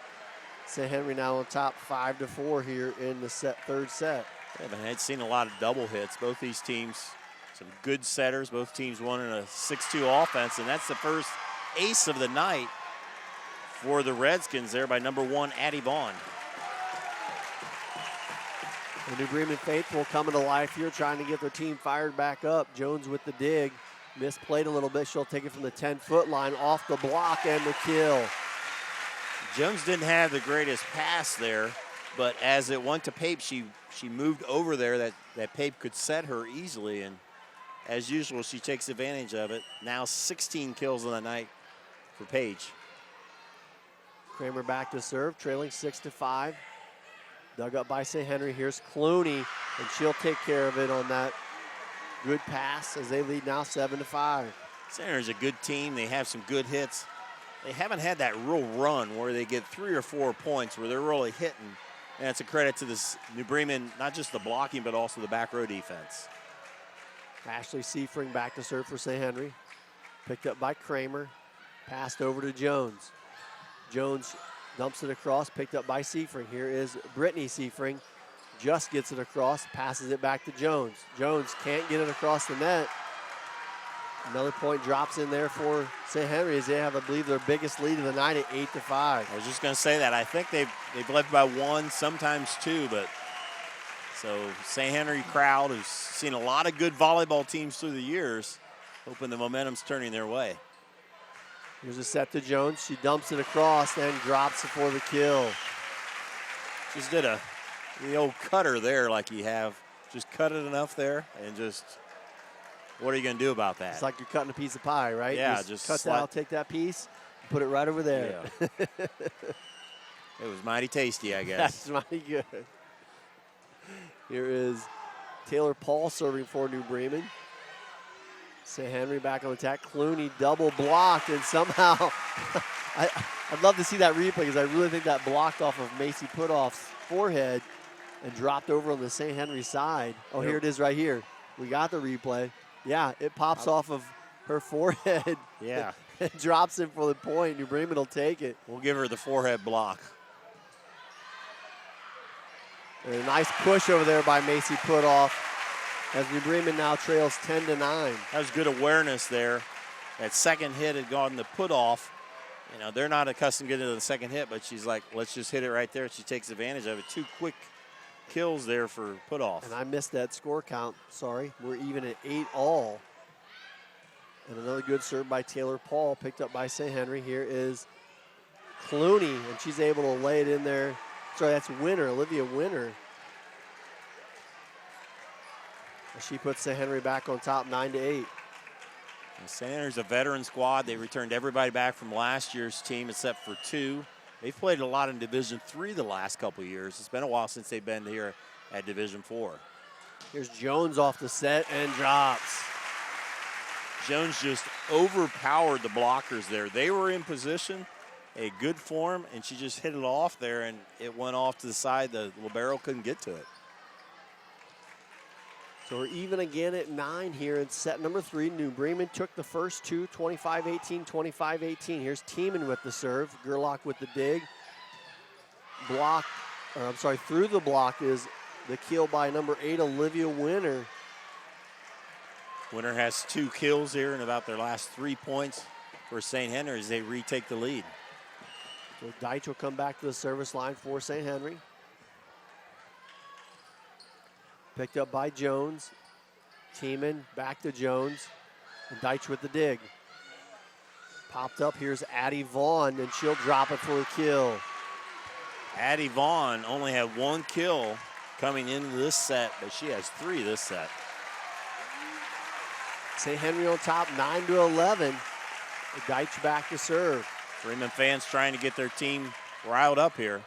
St. Henry now on top 5-4 here in the third set. I haven't seen a lot of double hits. Both these teams, some good setters. Both teams won in a 6-2 offense, and that's the first ace of the night for the Redskins there by number 1, Addie Vaughn. The New Bremen faithful coming to life here, trying to get their team fired back up. Jones with the dig. Misplayed a little bit. She'll take it from the 10-foot line, off the block, and the kill. Jones didn't have the greatest pass there, but as it went to Pape, she moved over there that Pape could set her easily, and as usual, she takes advantage of it. Now 16 kills on the night for Paige. Kramer back to serve, trailing 6-5. Dug up by St. Henry. Here's Clooney, and she'll take care of it on that good pass as they lead now 7-5. St. Henry's a good team. They have some good hits. They haven't had that real run where they get 3 or 4 points where they're really hitting. And it's a credit to this New Bremen, not just the blocking, but also the back row defense. Ashley Seifring back to serve for St. Henry. Picked up by Kramer. Passed over to Jones. Jones dumps it across, picked up by Seifring. Here is Brittany Seifring. Just gets it across, passes it back to Jones. Jones can't get it across the net. Another point drops in there for St. Henry as they have, I believe, their biggest lead of the night at 8-5. I was just going to say that. I think they've led by 1, sometimes 2, but so St. Henry crowd has seen a lot of good volleyball teams through the years, hoping the momentum's turning their way. Here's a set to Jones. She dumps it across and drops it for the kill. Just did the old cutter there like you have. Just cut it enough there and just, what are you going to do about that? It's like you're cutting a piece of pie, right? Yeah, just cut that out, take that piece, put it right over there. Yeah. It was mighty tasty, I guess. That's mighty good. Here is Taylor Paul serving for New Bremen. St. Henry back on attack. Clooney double blocked, and somehow I'd love to see that replay because I really think that blocked off of Macy Putoff's forehead and dropped over on the St. Henry side. Oh, here it is right here. We got the replay. Yeah, it pops off of her forehead. Yeah. It drops in for the point. New Bremen will take it. We'll give her the forehead block. And a nice push over there by Macy Putoff as New Bremen now trails 10-9. That was good awareness there. That second hit had gone to Putoff. You know, they're not accustomed to getting to the second hit, but she's like, let's just hit it right there. She takes advantage of it. 2 quick kills there for Putoff. And I missed that score count. Sorry. We're even at 8-all. And another good serve by Taylor Paul, picked up by St. Henry. Here is Clooney, and she's able to lay it in there. Sorry, that's Winter, Olivia Winter. She puts St. Henry back on top 9-8. St. Henry's a veteran squad. They returned everybody back from last year's team except for 2. They've played a lot in Division III the last couple of years. It's been a while since they've been here at Division IV. Here's Jones off the set and drops. Jones just overpowered the blockers there. They were in position, a good form, and she just hit it off there, and it went off to the side. The libero couldn't get to it. So we're even again at 9 here in set number 3. New Bremen took the first 2, 25-18, 25-18. Here's Tiemann with the serve. Gerlach with the dig. Through the block is the kill by number 8, Olivia Winter. Winner has 2 kills here in about their last 3 points for St. Henry as they retake the lead. So Deitch will come back to the service line for St. Henry. Picked up by Jones. Tiemann back to Jones. And Deitch with the dig. Popped up, here's Addie Vaughn, and she'll drop it for a kill. Addie Vaughn only had 1 kill coming into this set, but she has 3 this set. St. Henry on top, 9-11. Deitch back to serve. Bremen fans trying to get their team riled up here.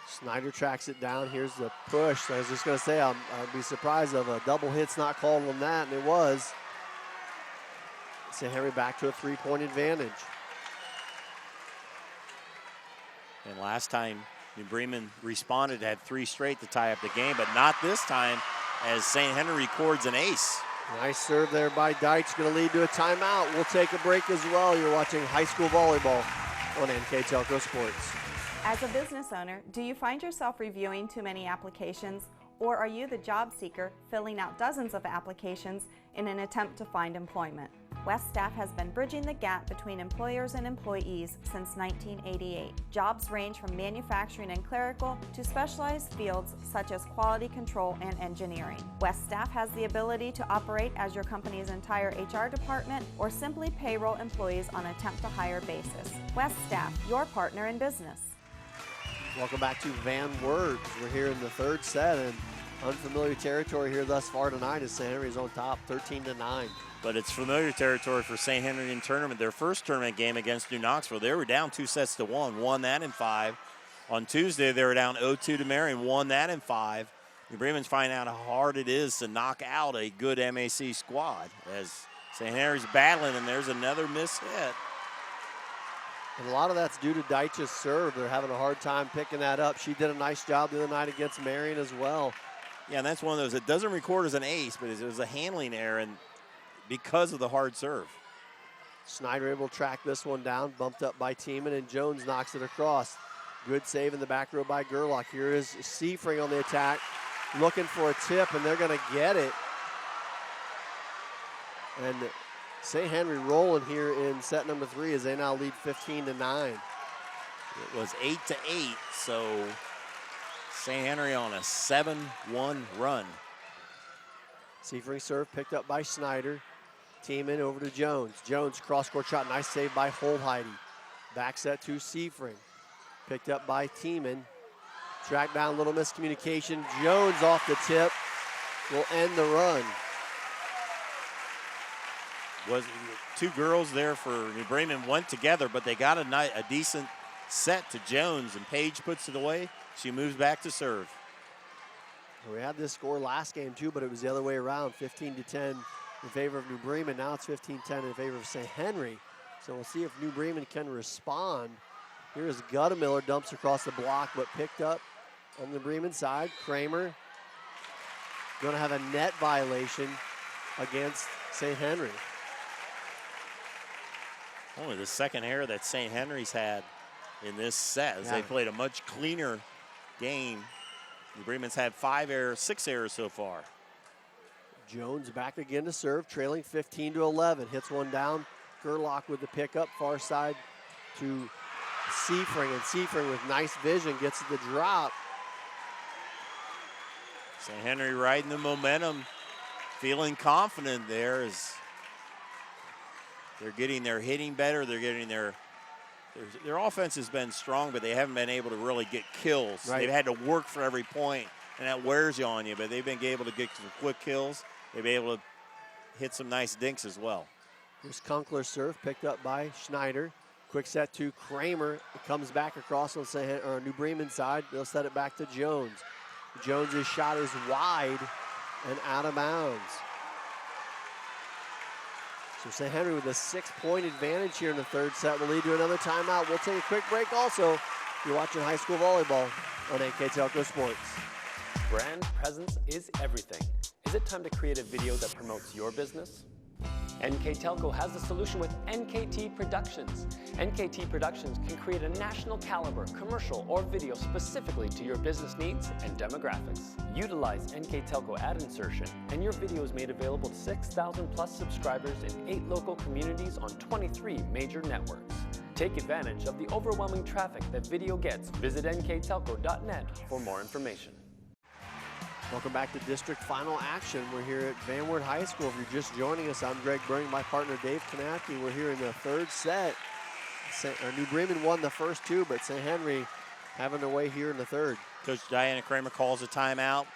Snyder tracks it down. Here's the push. I was just going to say, I'd be surprised if a double hit's not called on that, and it was. St. Henry back to a 3-point advantage. And last time New Bremen responded, had 3 straight to tie up the game, but not this time as St. Henry records an ace. Nice serve there by Deitch, going to lead to a timeout. We'll take a break as well. You're watching high school volleyball on NKTelco Sports. As a business owner, do you find yourself reviewing too many applications, or are you the job seeker filling out dozens of applications in an attempt to find employment? West Staff has been bridging the gap between employers and employees since 1988. Jobs range from manufacturing and clerical to specialized fields such as quality control and engineering. West Staff has the ability to operate as your company's entire HR department or simply payroll employees on an attempt-to-hire basis. West Staff, your partner in business. Welcome back to Van Wert. We're here in the 3rd set, and unfamiliar territory here thus far tonight as St. Henry's on top, 13-9. But it's familiar territory for St. Henry in tournament. Their first tournament game against New Knoxville, they were down 2-1, won that in 5. On Tuesday, they were down 0-2 to Marion, won that in 5. New Bremen's finding out how hard it is to knock out a good MAC squad as St. Henry's battling, and there's another miss hit. And a lot of that's due to Deitch's serve. They're having a hard time picking that up. She did a nice job the other night against Marion as well. Yeah, and that's one of those, it doesn't record as an ace, but it was a handling error, and because of the hard serve. Snyder able to track this one down, bumped up by Tiemann, and Jones knocks it across. Good save in the back row by Gerlach. Here is Seafring on the attack, looking for a tip, and they're going to get it. And St. Henry rolling here in set number 3 as they now lead 15-9. It was 8-8, so St. Henry on a 7-1 run. Seafring serve picked up by Snyder. Tiemann over to Jones. Jones cross-court shot, nice save by Holdheide. Back set to Seafring. Picked up by Tiemann. Tracked down, little miscommunication. Jones off the tip will end the run. Was 2 girls there for New Bremen went together, but they got a decent set to Jones, and Page puts it away. She moves back to serve. We had this score last game too, but it was the other way around, 15-10 in favor of New Bremen. Now it's 15-10 in favor of St. Henry. So we'll see if New Bremen can respond. Here is Guttemiller, dumps across the block, but picked up on the Bremen side. Kramer going to have a net violation against St. Henry. Only the second error that St. Henry's had in this set as they played a much cleaner game. New Bremen's had 6 errors so far. Jones back again to serve, trailing 15-11. Hits one down. Gerlach with the pickup, far side to Seafring, and Seafring with nice vision gets the drop. St. Henry riding the momentum, feeling confident there as they're getting their hitting better. They're getting their offense has been strong, but they haven't been able to really get kills. Right. They've had to work for every point, and that wears you on you, but they've been able to get some quick kills. They've been able to hit some nice dinks as well. Here's Kunkler's serve, picked up by Schneider. Quick set to Kramer. It comes back across on New Bremen side. They'll set it back to Jones. Jones's shot is wide and out of bounds. So St. Henry with a 6-point advantage here in the 3rd set will lead to another timeout. We'll take a quick break also. You're watching high school volleyball on NKTelco Sports. Brand presence is everything. Is it time to create a video that promotes your business? NKTelco has the solution with NKT Productions. NKT Productions can create a national caliber commercial or video specifically to your business needs and demographics. Utilize NKTelco ad insertion and your video is made available to 6,000 plus subscribers in 8 local communities on 23 major networks. Take advantage of the overwhelming traffic that video gets. Visit nktelco.net for more information. Welcome back to district final action. We're here at Van Wert High School. If you're just joining us, I'm Greg Burning, my partner Dave Kanapke. We're here in the third set. New Bremen won the first 2, but St. Henry having their way here in the third. Coach Diana Kramer calls a timeout.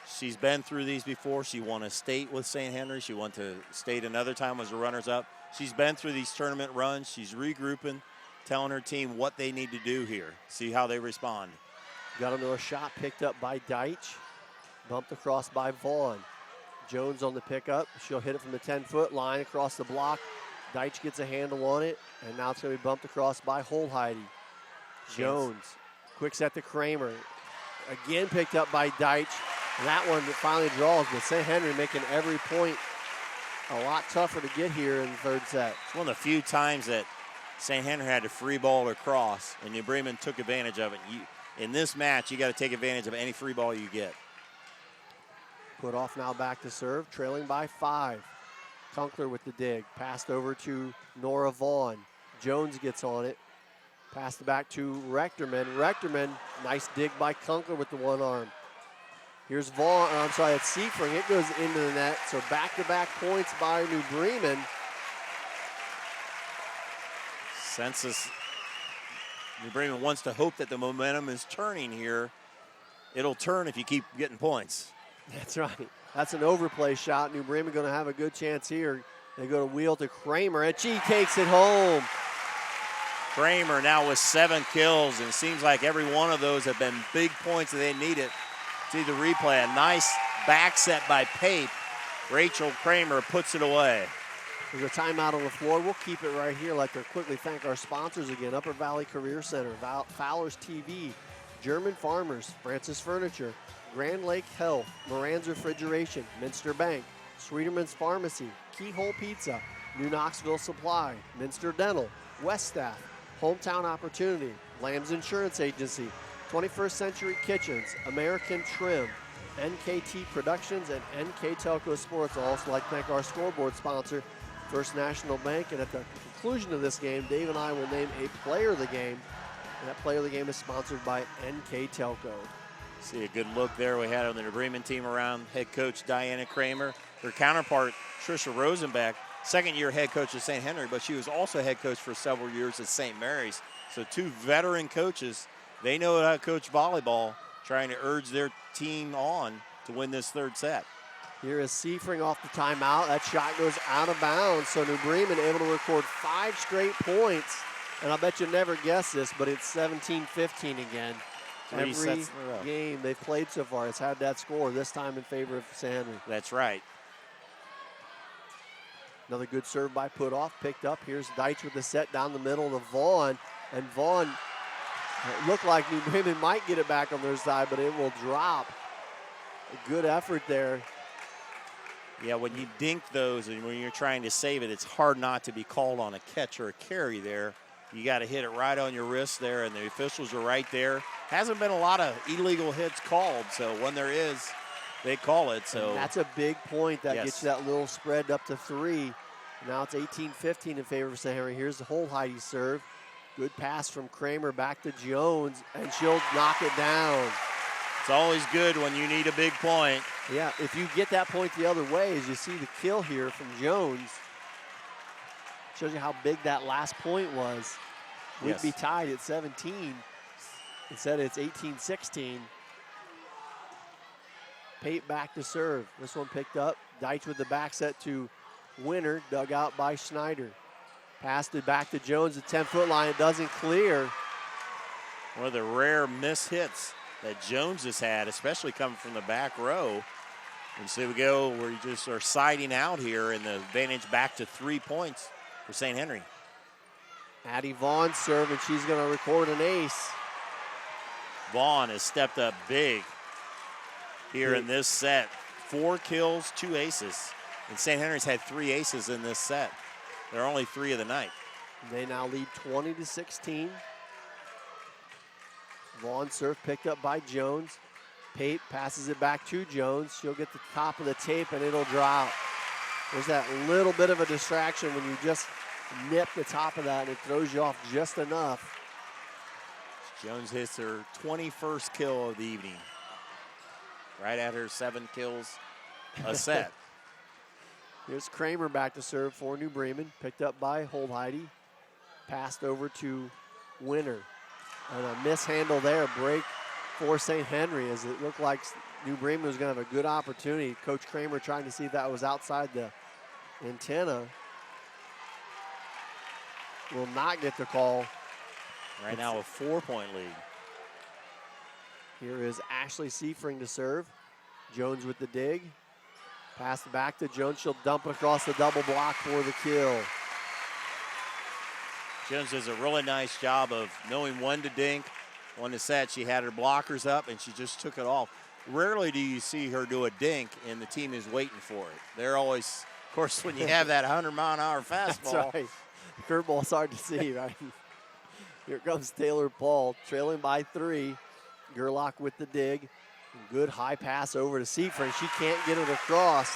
She's been through these before. She won a state with St. Henry. She went to state another time, was the runners-up. She's been through these tournament runs. She's regrouping, telling her team what they need to do here. See how they respond. Got another shot picked up by Deitch. Bumped across by Vaughn. Jones on the pickup. She'll hit it from the 10-foot line across the block. Deitch gets a handle on it, and now it's going to be bumped across by Holheide. Jones, quick set to Kramer. Again picked up by Deitch. That one finally draws, but St. Henry making every point a lot tougher to get here in the third set. It's one of the few times that St. Henry had to free ball across, and New Bremen took advantage of it. In this match, you got to take advantage of any free ball you get. Put off now back to serve, trailing by 5. Kunkler with the dig. Passed over to Nora Vaughn. Jones gets on it. Passed it back to Rechterman. Rechterman, nice dig by Kunkler with the one arm. Here's Vaughn, it's Seifring. It goes into the net. So back-to-back points by New Bremen. Census, New Bremen wants to hope that the momentum is turning here. It'll turn if you keep getting points. That's right. That's an overplay shot. New Bremen going to have a good chance here. They go to wheel to Kramer, and she takes it home. Kramer now with 7 kills, and it seems like every one of those have been big points that they needed. See the replay. A nice back set by Pape. Rachel Kramer puts it away. There's a timeout on the floor. We'll keep it right here. I'd like to quickly thank our sponsors again. Upper Valley Career Center, Fowler's TV, German Farmers, Francis Furniture, Grand Lake Health, Moran's Refrigeration, Minster Bank, Sweeterman's Pharmacy, Keyhole Pizza, New Knoxville Supply, Minster Dental, West Staff, Hometown Opportunity, Lamb's Insurance Agency, 21st Century Kitchens, American Trim, NKT Productions, and NKTelco Sports. I'd also like to thank our scoreboard sponsor, First National Bank. And at the conclusion of this game, Dave and I will name a player of the game. And that player of the game is sponsored by NKTelco. See a good look there we had on the New Bremen team around head coach Diana Kramer. Her counterpart, Trisha Rosenbach, second-year head coach at St. Henry, but she was also head coach for several years at St. Mary's. So 2 veteran coaches. They know how to coach volleyball, trying to urge their team on to win this third set. Here is Seifring off the timeout. That shot goes out of bounds. So New Bremen able to record 5 straight points. And I bet you never guess this, but it's 17-15 again. Every game they've played so far has had that score, this time in favor of St. Henry. That's right. Another good serve by Putoff, picked up. Here's Deitch with the set down the middle to Vaughn. And Vaughn, it looked like New Bremen might get it back on their side, but it will drop. A good effort there. Yeah, when you dink those and when you're trying to save it, it's hard not to be called on a catch or a carry there. You got to hit it right on your wrist there, and the officials are right there. Hasn't been a lot of illegal hits called, so when there is, they call it. So and that's a big point. That gets you that little spread up to 3. Now it's 18-15 in favor of St. Henry. Here's the Holheide serve. Good pass from Kramer back to Jones, and she'll knock it down. It's always good when you need a big point. Yeah, if you get that point the other way, as you see the kill here from Jones, shows you how big that last point was. We'd be tied at 17. Instead, it's 18-16. Pate back to serve. This one picked up. Deitch with the back set to Winter, dug out by Schneider. Passed it back to Jones at 10-foot line. It doesn't clear. One of the rare miss hits that Jones has had, especially coming from the back row. And so we go where you just are siding out here, and the advantage back to 3 points for St. Henry. Addie Vaughn serve, and she's going to record an ace. Vaughn has stepped up big here in this set. 4 kills, 2 aces. And St. Henry's had 3 aces in this set. There are only 3 of the night. They now lead 20-16. Vaughn serve picked up by Jones. Pate passes it back to Jones. She'll get the top of the tape and it'll drop. There's that little bit of a distraction when you just nip the top of that and it throws you off just enough. Jones hits her 21st kill of the evening. Right at her 7 kills a set. Here's Kramer back to serve for New Bremen. Picked up by Holdheide. Passed over to Winter. And a mishandle there, break for St. Henry as it looked like New Bremen was going to have a good opportunity. Coach Kramer trying to see if that was outside the antenna. Will not get the call. Right now a 4-point lead. Here is Ashley Seifring to serve. Jones with the dig. Pass back to Jones. She'll dump across the double block for the kill. Jones does a really nice job of knowing when to dink, when to set. She had her blockers up and she just took it off. Rarely do you see her do a dink and the team is waiting for it. They're always, of course, when you have that 100-mile-an-hour fastball. That's right. The curveball's hard to see, right? Here comes Taylor Paul, trailing by 3. Gerlach with the dig. Good high pass over to Seifring. She can't get it across.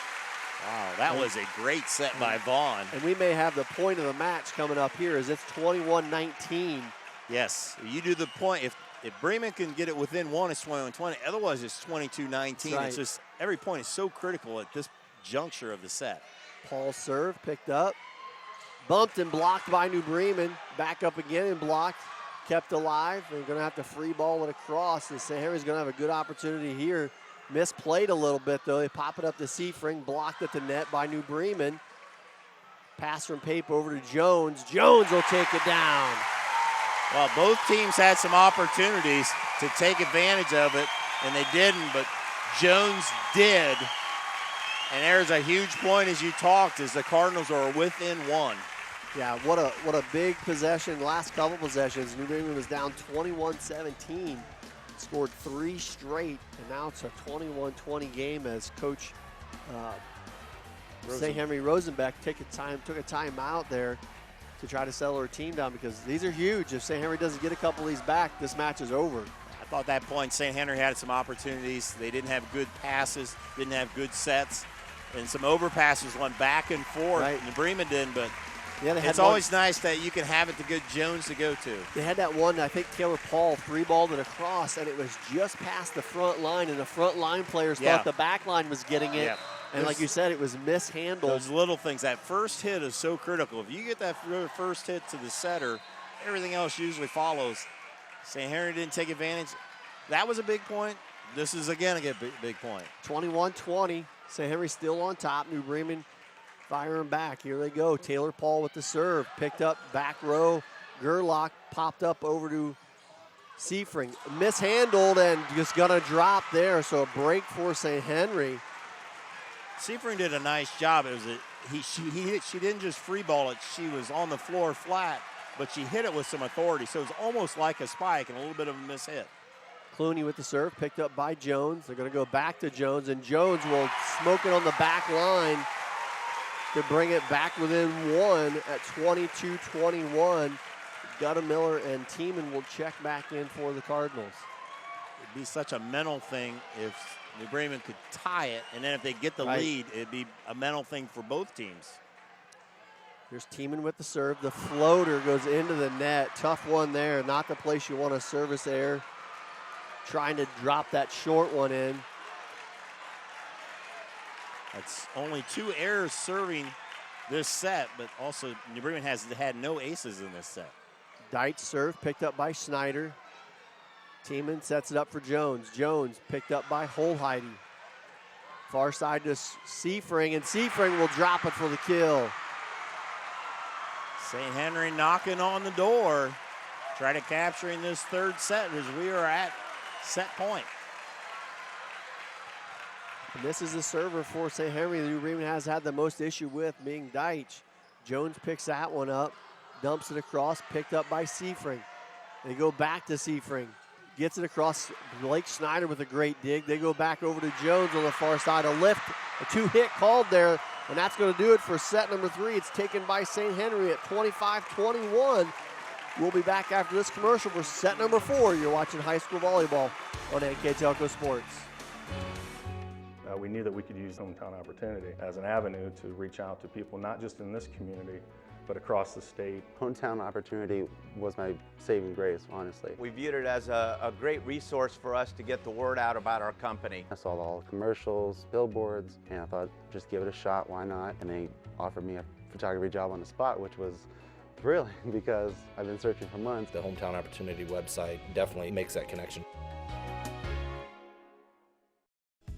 Wow, that was a great set by Vaughn. And we may have the point of the match coming up here as it's 21-19. Yes, you do the point. If Bremen can get it within 1, it's 21-20. Otherwise, it's 22-19. Right. It's just every point is so critical at this juncture of the set. Paul serve, picked up. Bumped and blocked by New Bremen. Back up again and blocked. Kept alive. They're going to have to free ball it across. And St. Henry's going to have a good opportunity here. Misplayed a little bit, though. They pop it up to Seifring. Blocked at the net by New Bremen. Pass from Pape over to Jones. Jones will take it down. Well, both teams had some opportunities to take advantage of it, and they didn't, but Jones did. And there's a huge point, as you talked, as the Cardinals are within 1. Yeah, what a big possession. Last couple possessions, New Bremen was down 21-17. Scored 3 straight, and now it's a 21-20 game as Coach St. Henry Rosenbeck took a timeout there to try to settle her team down because these are huge. If St. Henry doesn't get a couple of these back, this match is over. I thought at that point St. Henry had some opportunities. They didn't have good passes, didn't have good sets, and some overpasses went back and forth. Right. New Bremen didn't, but yeah, it's always nice that you can have it to good Jones to go to. They had that one, I think Taylor Paul 3-balled it across, and it was just past the front line, and the front line players thought the back line was getting it. Yeah. And like you said, it was mishandled. Those little things, that first hit is so critical. If you get that first hit to the setter, everything else usually follows. St. Henry didn't take advantage. That was a big point. This is, again, a big point. 21-20. St. Henry still on top. New Bremen firing back. Here they go. Taylor Paul with the serve. Picked up back row. Gerlach popped up over to Seifring. Mishandled and just going to drop there. So a break for St. Henry. Seifring did a nice job. It was she didn't just free ball it. She was on the floor flat, but she hit it with some authority. So it was almost like a spike and a little bit of a mishit. Clooney with the serve, picked up by Jones. They're going to go back to Jones, and Jones will smoke it on the back line to bring it back within 1 at 22-21. Gutta Miller and Tiemann will check back in for the Cardinals. It'd be such a mental thing if New Bremen could tie it, and then if they get the lead, it'd be a mental thing for both teams. Here's Tiemann with the serve. The floater goes into the net. Tough one there. Not the place you want to service air. Trying to drop that short one in. That's only 2 errors serving this set, but also New Bremen has had no aces in this set. Deitch serve picked up by Schneider. Tiemann sets it up for Jones. Jones picked up by Holdheide. Far side to Seifring, and Seifring will drop it for the kill. St. Henry knocking on the door, trying to capture in this third set as we are at set point. And this is the server for St. Henry. New Bremen has had the most issue with being Deitch. Jones picks that one up, dumps it across, picked up by Seifring. They go back to Seifring. Gets it across. Blake Schneider with a great dig. They go back over to Jones on the far side. A lift, a 2-hit called there. And that's going to do it for set number 3. It's taken by St. Henry at 25-21. We'll be back after this commercial for set number 4. You're watching high school volleyball on NKTelco Sports. We knew that we could use Hometown Opportunity as an avenue to reach out to people, not just in this community, but across the state. Hometown Opportunity was my saving grace, honestly. We viewed it as a great resource for us to get the word out about our company. I saw all the commercials, billboards, and I thought, just give it a shot, why not? And they offered me a photography job on the spot, which was thrilling because I've been searching for months. The Hometown Opportunity website definitely makes that connection.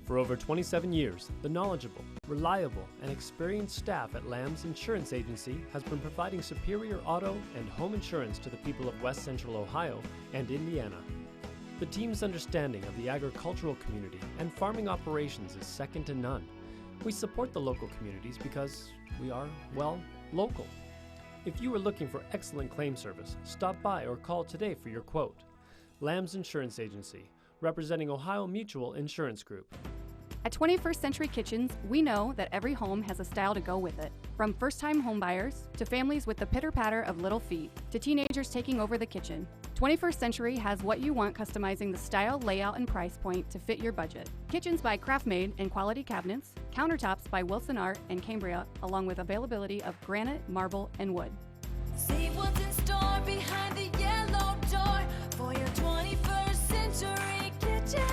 For over 27 years, the knowledgeable, reliable, and experienced staff at Lamb's Insurance Agency has been providing superior auto and home insurance to the people of West Central Ohio and Indiana. The team's understanding of the agricultural community and farming operations is second to none. We support the local communities because we are, well, local. If you are looking for excellent claim service, stop by or call today for your quote. Lamb's Insurance Agency, representing Ohio Mutual Insurance Group. At 21st Century Kitchens, we know that every home has a style to go with it. From first-time homebuyers, to families with the pitter-patter of little feet, to teenagers taking over the kitchen, 21st Century has what you want, customizing the style, layout, and price point to fit your budget. Kitchens by Craftmade and quality cabinets, countertops by Wilson Art and Cambria, along with availability of granite, marble, and wood. See what's in store behind the yellow door for your 21st Century Kitchen.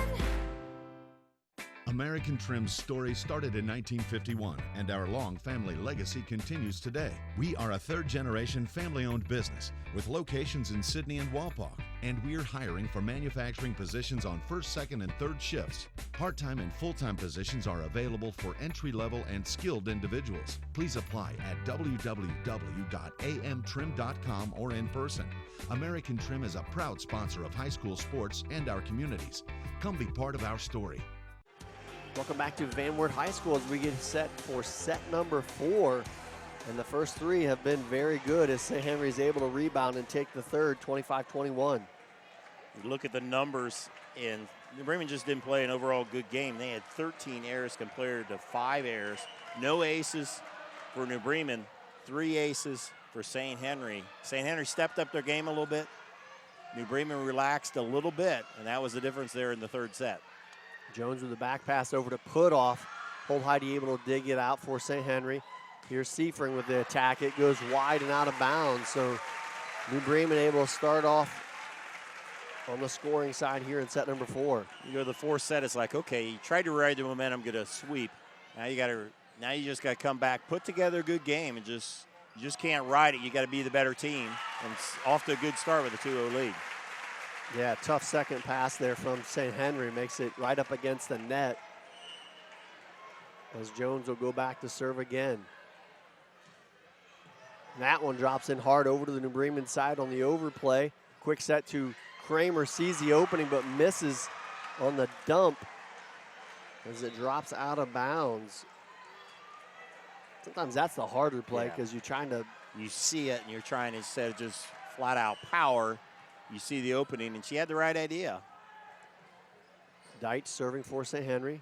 American Trim's story started in 1951, and our long family legacy continues today. We are a third-generation family-owned business with locations in Sydney and Walpaug, and we're hiring for manufacturing positions on first, second, and third shifts. Part-time and full-time positions are available for entry-level and skilled individuals. Please apply at www.amtrim.com or in person. American Trim is a proud sponsor of high school sports and our communities. Come be part of our story. Welcome back to Van Wert High School as we get set for set number 4. And the first 3 have been very good as St. Henry's able to rebound and take the third, 25-21. You look at the numbers, and New Bremen just didn't play an overall good game. They had 13 errors compared to 5 errors. No aces for New Bremen, 3 aces for St. Henry. St. Henry stepped up their game a little bit. New Bremen relaxed a little bit, and that was the difference there in the third set. Jones with the back pass over to Putoff. Hold Heidi able to dig it out for St. Henry. Here's Seifring with the attack. It goes wide and out of bounds. So New Bremen able to start off on the scoring side here in set number 4. You go to the fourth set, it's like, okay, you tried to ride the momentum, get a sweep. Now you just got to come back, put together a good game, and you just can't ride it. You got to be the better team. And it's off to a good start with a 2-0 lead. Yeah, tough second pass there from St. Henry. Makes it right up against the net as Jones will go back to serve again. That one drops in hard over to the New Bremen side on the overplay. Quick set to Kramer, sees the opening but misses on the dump as it drops out of bounds. Sometimes that's the harder play because you're trying to... You see it and you're trying, instead of just flat out power, you see the opening, and she had the right idea. Deitch serving for St. Henry.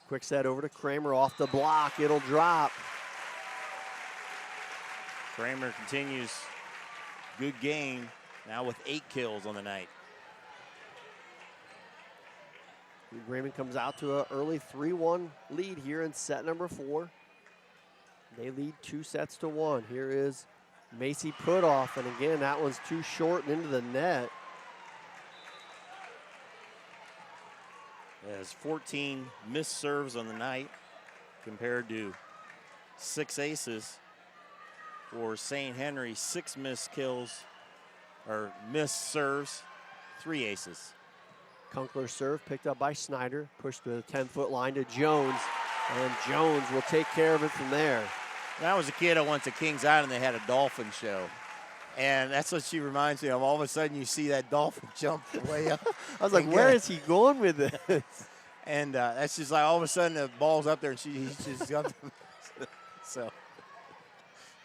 Quick set over to Kramer off the block. It'll drop. Kramer continues. Good game, now with 8 kills on the night. New Bremen comes out to an early 3-1 lead here in set number 4. They lead 2-1. Here is Macy Putoff, and again, that one's too short and into the net. There's 14 missed serves on the night compared to 6 aces for St. Henry. 6 missed kills, or missed serves, 3 aces. Kunkler's serve picked up by Snyder, pushed to the 10-foot line to Jones, and Jones will take care of it from there. When I was a kid, I went to Kings Island. They had a dolphin show. And that's what she reminds me of. All of a sudden, you see that dolphin jump way up. I was like, where is he going with this? And that's just like all of a sudden the ball's up there and he's just up. So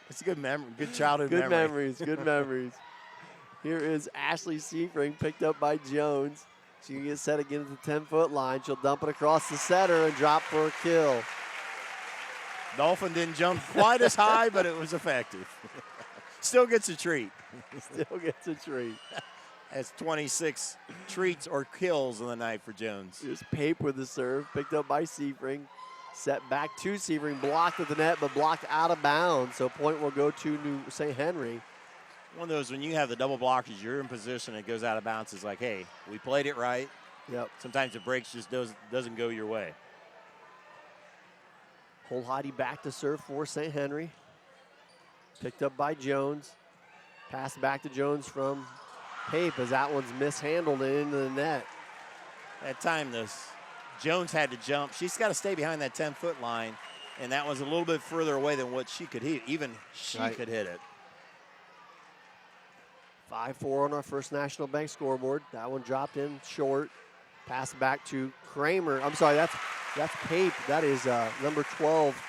it's a good memory, good childhood memory. Good memories, good memories. Here is Ashley Seifring, picked up by Jones. She can get set again at the 10-foot line. She'll dump it across the setter and drop for a kill. Dolphin didn't jump quite as high, but it was effective. Still gets a treat. Still gets a treat. That's 26 treats or kills in the night for Jones. Here's Pape with the serve, picked up by Sebring. Set back to Sebring, blocked at the net, but blocked out of bounds. So point will go to New St. Henry. One of those, when you have the double blockers, you're in position, it goes out of bounds. It's like, hey, we played it right. Yep. Sometimes it breaks, just doesn't go your way. Holheide back to serve for St. Henry. Picked up by Jones. Pass back to Jones from Pape as that one's mishandled and into the net. That time, Jones had to jump. She's got to stay behind that 10-foot line, and that was a little bit further away than what she could hit. Even she could hit it. 5-4 on our First National Bank scoreboard. That one dropped in short. Pass back to Kramer. I'm sorry, that's Pape. That is number 12,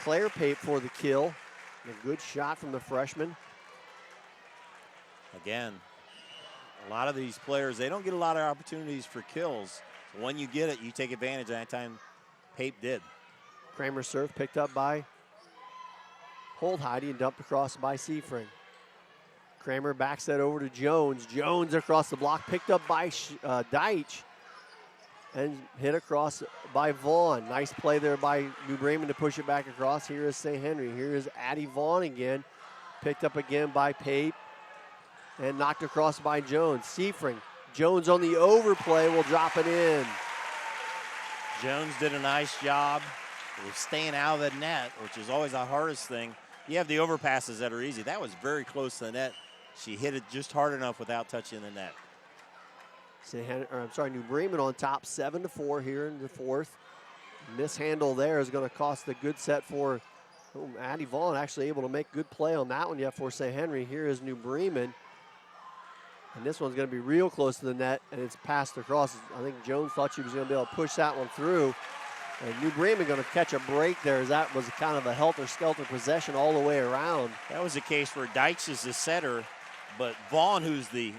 Claire Pape for the kill. A good shot from the freshman. Again, a lot of these players, they don't get a lot of opportunities for kills. So when you get it, you take advantage. That time, Pape did. Kramer serve picked up by Holheide and dumped across by Seafring. Kramer backs that over to Jones. Jones across the block, picked up by Deitch and hit across by Vaughn. Nice play there by New Bremen to push it back across. Here is St. Henry. Here is Addie Vaughn again. Picked up again by Pape and knocked across by Jones. Seafring. Jones on the overplay will drop it in. Jones did a nice job of staying out of the net, which is always the hardest thing. You have the overpasses that are easy. That was very close to the net. She hit it just hard enough without touching the net. New Bremen on top, 7-4 here in the fourth. Mishandle there is going to cost a good set for Addie Vaughn, actually able to make good play on that one yet for St. Henry. Here is New Bremen. And this one's going to be real close to the net, and it's passed across. I think Jones thought she was going to be able to push that one through. And New Bremen going to catch a break there, as that was kind of a helter-skelter possession all the way around. That was a case where Deitch is the setter, but Vaughn, who's the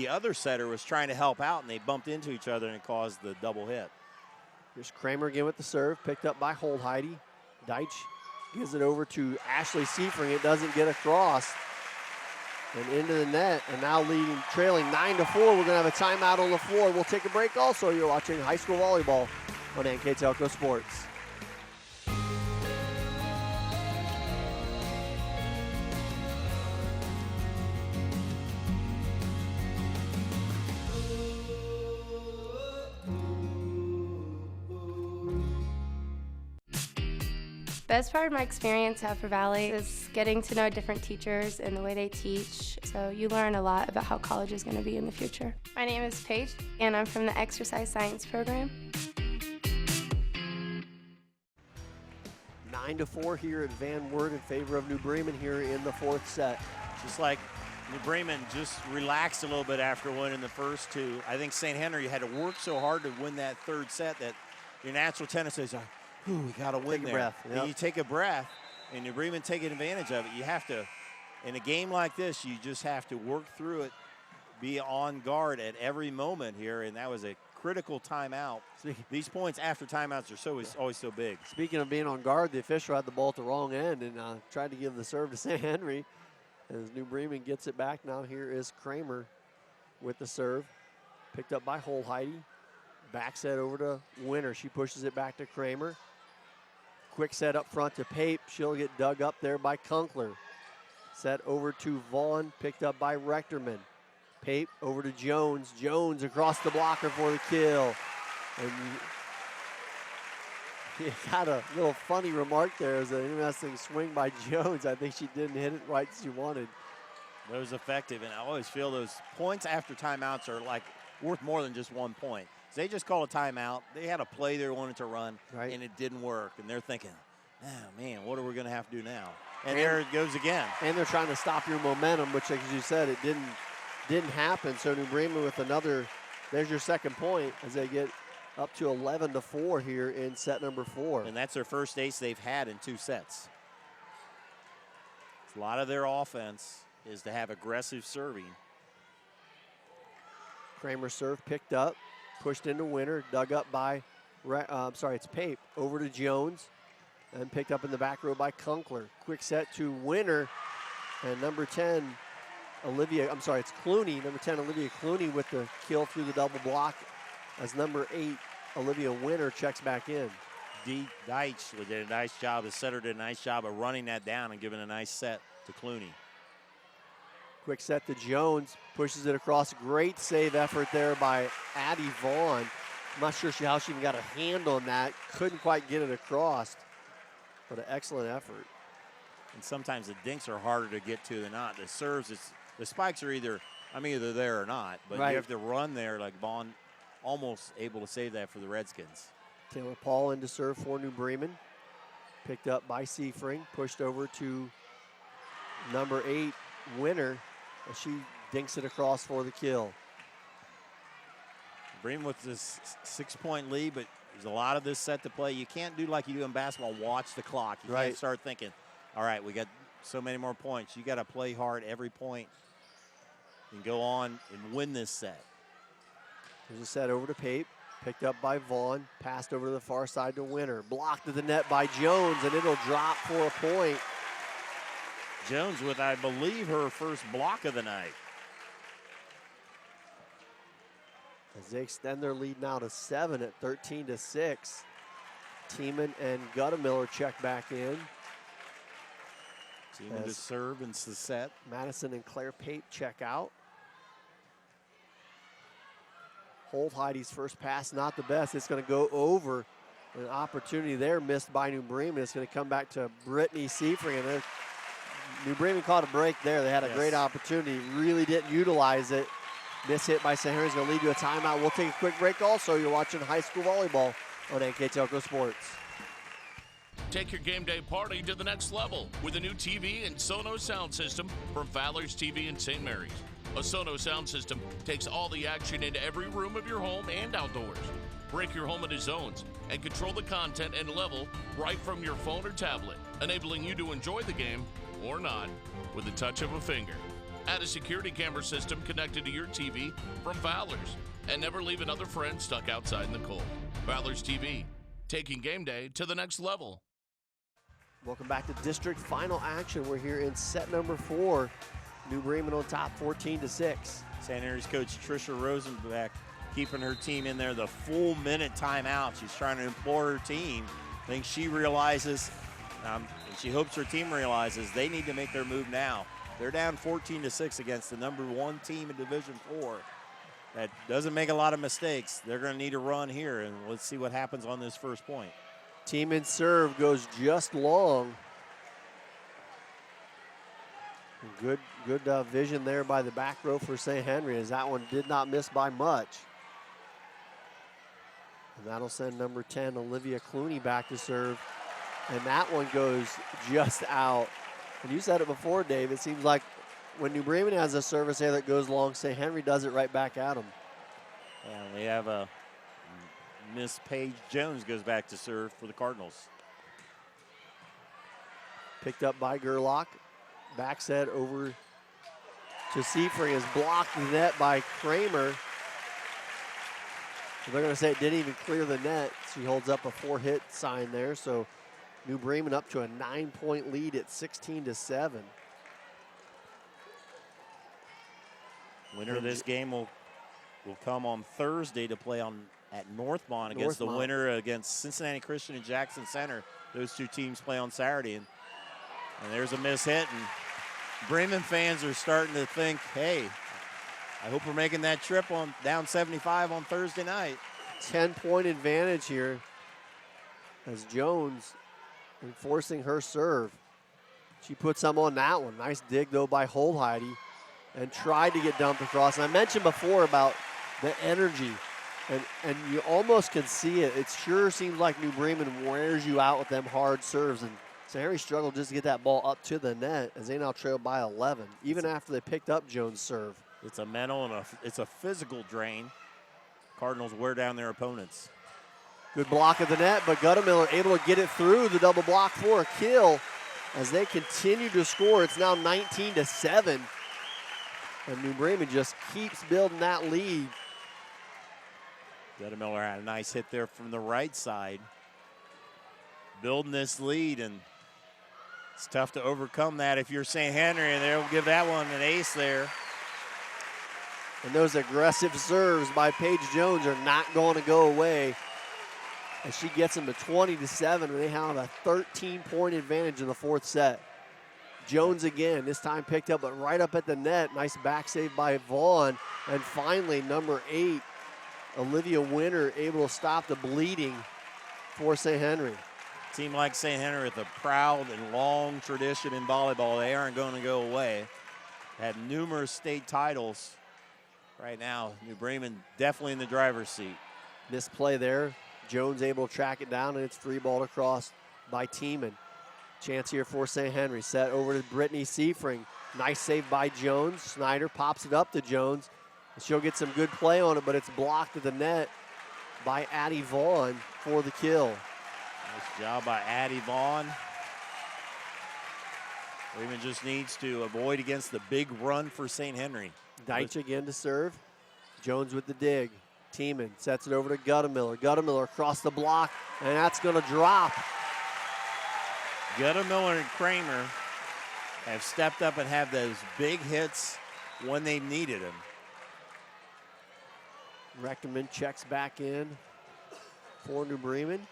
other setter, was trying to help out, and they bumped into each other, and it caused the double hit. Here's Kramer again with the serve, picked up by Holheide. Deitch gives it over to Ashley Seafring. It doesn't get across. And into the net, and now trailing 9-4. We're going to have a timeout on the floor. We'll take a break also. You're watching high school volleyball on NKTelco Sports. Best part of my experience at Upper Valley is getting to know different teachers and the way they teach. So you learn a lot about how college is going to be in the future. My name is Paige, and I'm from the Exercise Science program. 9-4 here at Van Wert in favor of New Bremen here in the fourth set. Just like New Bremen just relaxed a little bit after winning the first two. I think St. Henry had to work so hard to win that third set that your natural tendency is, ooh, we got to win there. Breath. Yep. And you take a breath, and New Bremen taking advantage of it. You have to, in a game like this, you just have to work through it, be on guard at every moment here, and that was a critical timeout. These points after timeouts are always so big. Speaking of being on guard, the official had the ball at the wrong end and tried to give the serve to St. Henry. As New Bremen gets it back now, here is Kramer with the serve. Picked up by Holheide. Back set over to Winter. She pushes it back to Kramer. Quick set up front to Pape. She'll get dug up there by Kunkler. Set over to Vaughn, picked up by Rechterman. Pape over to Jones. Jones across the blocker for the kill. And he got a little funny remark there. It was an interesting swing by Jones. I think she didn't hit it right as she wanted. That was effective, and I always feel those points after timeouts are like worth more than just 1 point. So they just called a timeout. They had a play they wanted to run, and it didn't work. And they're thinking, oh, man, what are we going to have to do now? And there it goes again. And they're trying to stop your momentum, which, as you said, it didn't happen. So New Bremen with another, there's your second point as they get up to 11-4 here in set number 4. And that's their first ace they've had in 2 sets. A lot of their offense is to have aggressive serving. Kramer serve picked up, pushed into Winter, dug up by, it's Pape. Over to Jones. and picked up in the back row by Kunkler. Quick set to Winner, and number 10, it's Clooney. Number 10, Olivia Clooney with the kill through the double block as number 8, Olivia Winner checks back in. Dee Deitch did a nice job. The setter did a nice job of running that down and giving a nice set to Clooney. Quick set to Jones, pushes it across. Great save effort there by Addie Vaughn. I'm not sure how she even got a hand on that. Couldn't quite get it across, but an excellent effort. And sometimes the dinks are harder to get to than not. The serves, the spikes are either there or not, but right. You have to run there like Vaughn, almost able to save that for the Redskins. Taylor Paul in to serve for New Bremen. Picked up by Seafring, pushed over to number 8, Winner, as she dinks it across for the kill. Bremen with this 6-point lead, but there's a lot of this set to play. You can't do like you do in basketball, watch the clock. You can't start thinking, all right, we got so many more points. You got to play hard every point and go on and win this set. There's a set over to Pape. Picked up by Vaughn, passed over to the far side to Winner. Blocked at the net by Jones, and it'll drop for a point. Jones with, I believe, her first block of the night. As they extend their lead now to 7 at 13-6. Tiemann and Guttemiller check back in. Tiemann to serve and to set. Madison and Claire Pape check out. Holt-Heidi's first pass, not the best. It's going to go over. An opportunity there missed by New Bremen. It's going to come back to Brittany Seafring. And New Bremen caught a break there. They had a great opportunity, really didn't utilize it. Miss hit by St. Henry's going to lead to a timeout. We'll take a quick break also. You're watching high school volleyball on NKTelco Sports. Take your game day party to the next level with a new TV and Sonos sound system from Fowler's TV in St. Mary's. A Sonos sound system takes all the action into every room of your home and outdoors. Break your home into zones and control the content and level right from your phone or tablet, enabling you to enjoy the game or not with the touch of a finger. Add a security camera system connected to your TV from Fowler's and never leave another friend stuck outside in the cold. Fowler's TV, taking game day to the next level. Welcome back to district final action. We're here in set number 4. New Bremen on top 14-6. St. Henry's coach Tricia Rosenbeck keeping her team in there the full minute timeout. She's trying to implore her team. I think she realizes, and she hopes her team realizes, they need to make their move now. They're down 14-6 against the number 1 team in Division 4. That doesn't make a lot of mistakes. They're going to need a run here, and let's see what happens on this first point. Team in serve goes just long. Good vision there by the back row for St. Henry, as that one did not miss by much. And that'll send number 10, Olivia Clooney, back to serve. And that one goes just out. And you said it before, Dave, it seems like when New Bremen has a service there that goes long, St. Henry does it right back at them. And we have a Miss Paige Jones goes back to serve for the Cardinals. Picked up by Gerlach. Back set over to Seafring, is blocked in the net by Kramer. So they're going to say it didn't even clear the net. She holds up a 4-hit sign there. So New Bremen up to a 9-point lead at 16-7. Winner of this game will come on Thursday to play at Northmont against the winner against Cincinnati Christian and Jackson Center. Those two teams play on Saturday. And there's a miss hit, and Bremen fans are starting to think, hey, I hope we're making that trip on down 75 on Thursday night. 10-point advantage here as Jones enforcing her serve. She put some on that one. Nice dig, though, by Holt-Heidi, and tried to get dumped across. And I mentioned before about the energy, and you almost can see it. It sure seems like New Bremen wears you out with them hard serves, and St. Henry struggled just to get that ball up to the net as they now trail by 11, even after they picked up Jones' serve. It's a mental and it's a physical drain. Cardinals wear down their opponents. Good block of the net, but Guttemiller able to get it through the double block for a kill as they continue to score. It's now 19-7, and New Bremen just keeps building that lead. Guttemiller had a nice hit there from the right side. building this lead, and it's tough to overcome that if you're St. Henry, and they'll give that one an ace there. And those aggressive serves by Paige Jones are not going to go away as she gets them to 20-7, and they have a 13-point advantage in the fourth set. Jones again, this time picked up, but right up at the net. Nice back save by Vaughn. And finally, number 8, Olivia Winter, able to stop the bleeding for St. Henry. Team like St. Henry with a proud and long tradition in volleyball, they aren't going to go away. Had numerous state titles. Right now, New Bremen definitely in the driver's seat. This play there, Jones able to track it down, and it's free ball across by Tiemann. Chance here for St. Henry. Set over to Brittany Seifring. Nice save by Jones. Snyder pops it up to Jones. She'll get some good play on it, but it's blocked at the net by Addie Vaughn for the kill. Nice job by Addie Vaughn. Bremen just needs to avoid against the big run for St. Henry. Deitch again to serve. Jones with the dig. Tiemann sets it over to Guttemiller. Guttemiller across the block, and that's going to drop. Guttemiller and Kramer have stepped up and have those big hits when they've needed them. Rechterman checks back in for New Bremen.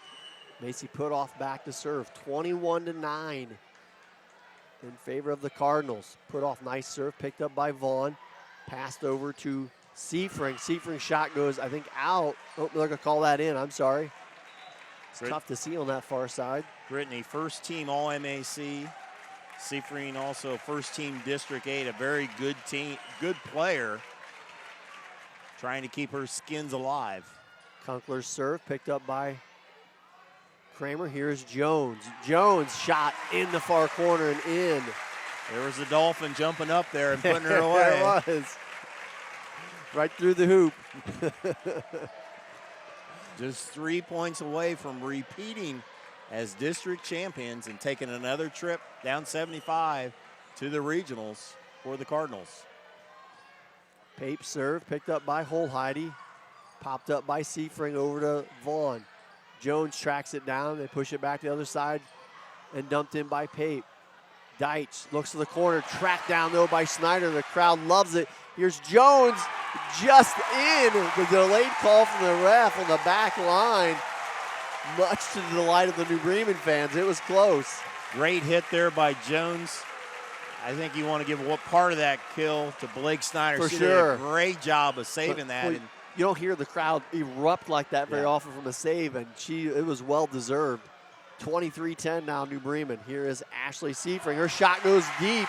Macy Putoff back to serve. 21-9 in favor of the Cardinals. Putoff, nice serve, picked up by Vaughn. Passed over to Seifring. Seifring's shot goes, I think, out. Oh, they're going to call that in. I'm sorry. It's tough to see on that far side. Brittany, first team All-MAC. Seifring also first team District 8, a very good team, good player. Trying to keep her skins alive. Kunkler's serve picked up by Kramer. Here's Jones. Jones shot in the far corner and in. There was the Dolphin jumping up there and putting her away. There it was. Right through the hoop. Just 3 points away from repeating as district champions and taking another trip down 75 to the regionals for the Cardinals. Pape serve picked up by Holheide. Popped up by Seifring over to Vaughn. Jones tracks it down. They push it back to the other side and dumped in by Pape. Deitch looks to the corner, tracked down though by Snyder. The crowd loves it. Here's Jones just in. The delayed call from the ref on the back line. Much to the delight of the New Bremen fans. It was close. Great hit there by Jones. I think you want to give what part of that kill to Blake Snyder. For she sure. did a great job of saving that. Well, and you don't hear the crowd erupt like that very often from a save, and it was well deserved. 23-10 now, New Bremen. Here is Ashley Seifring. Her shot goes deep.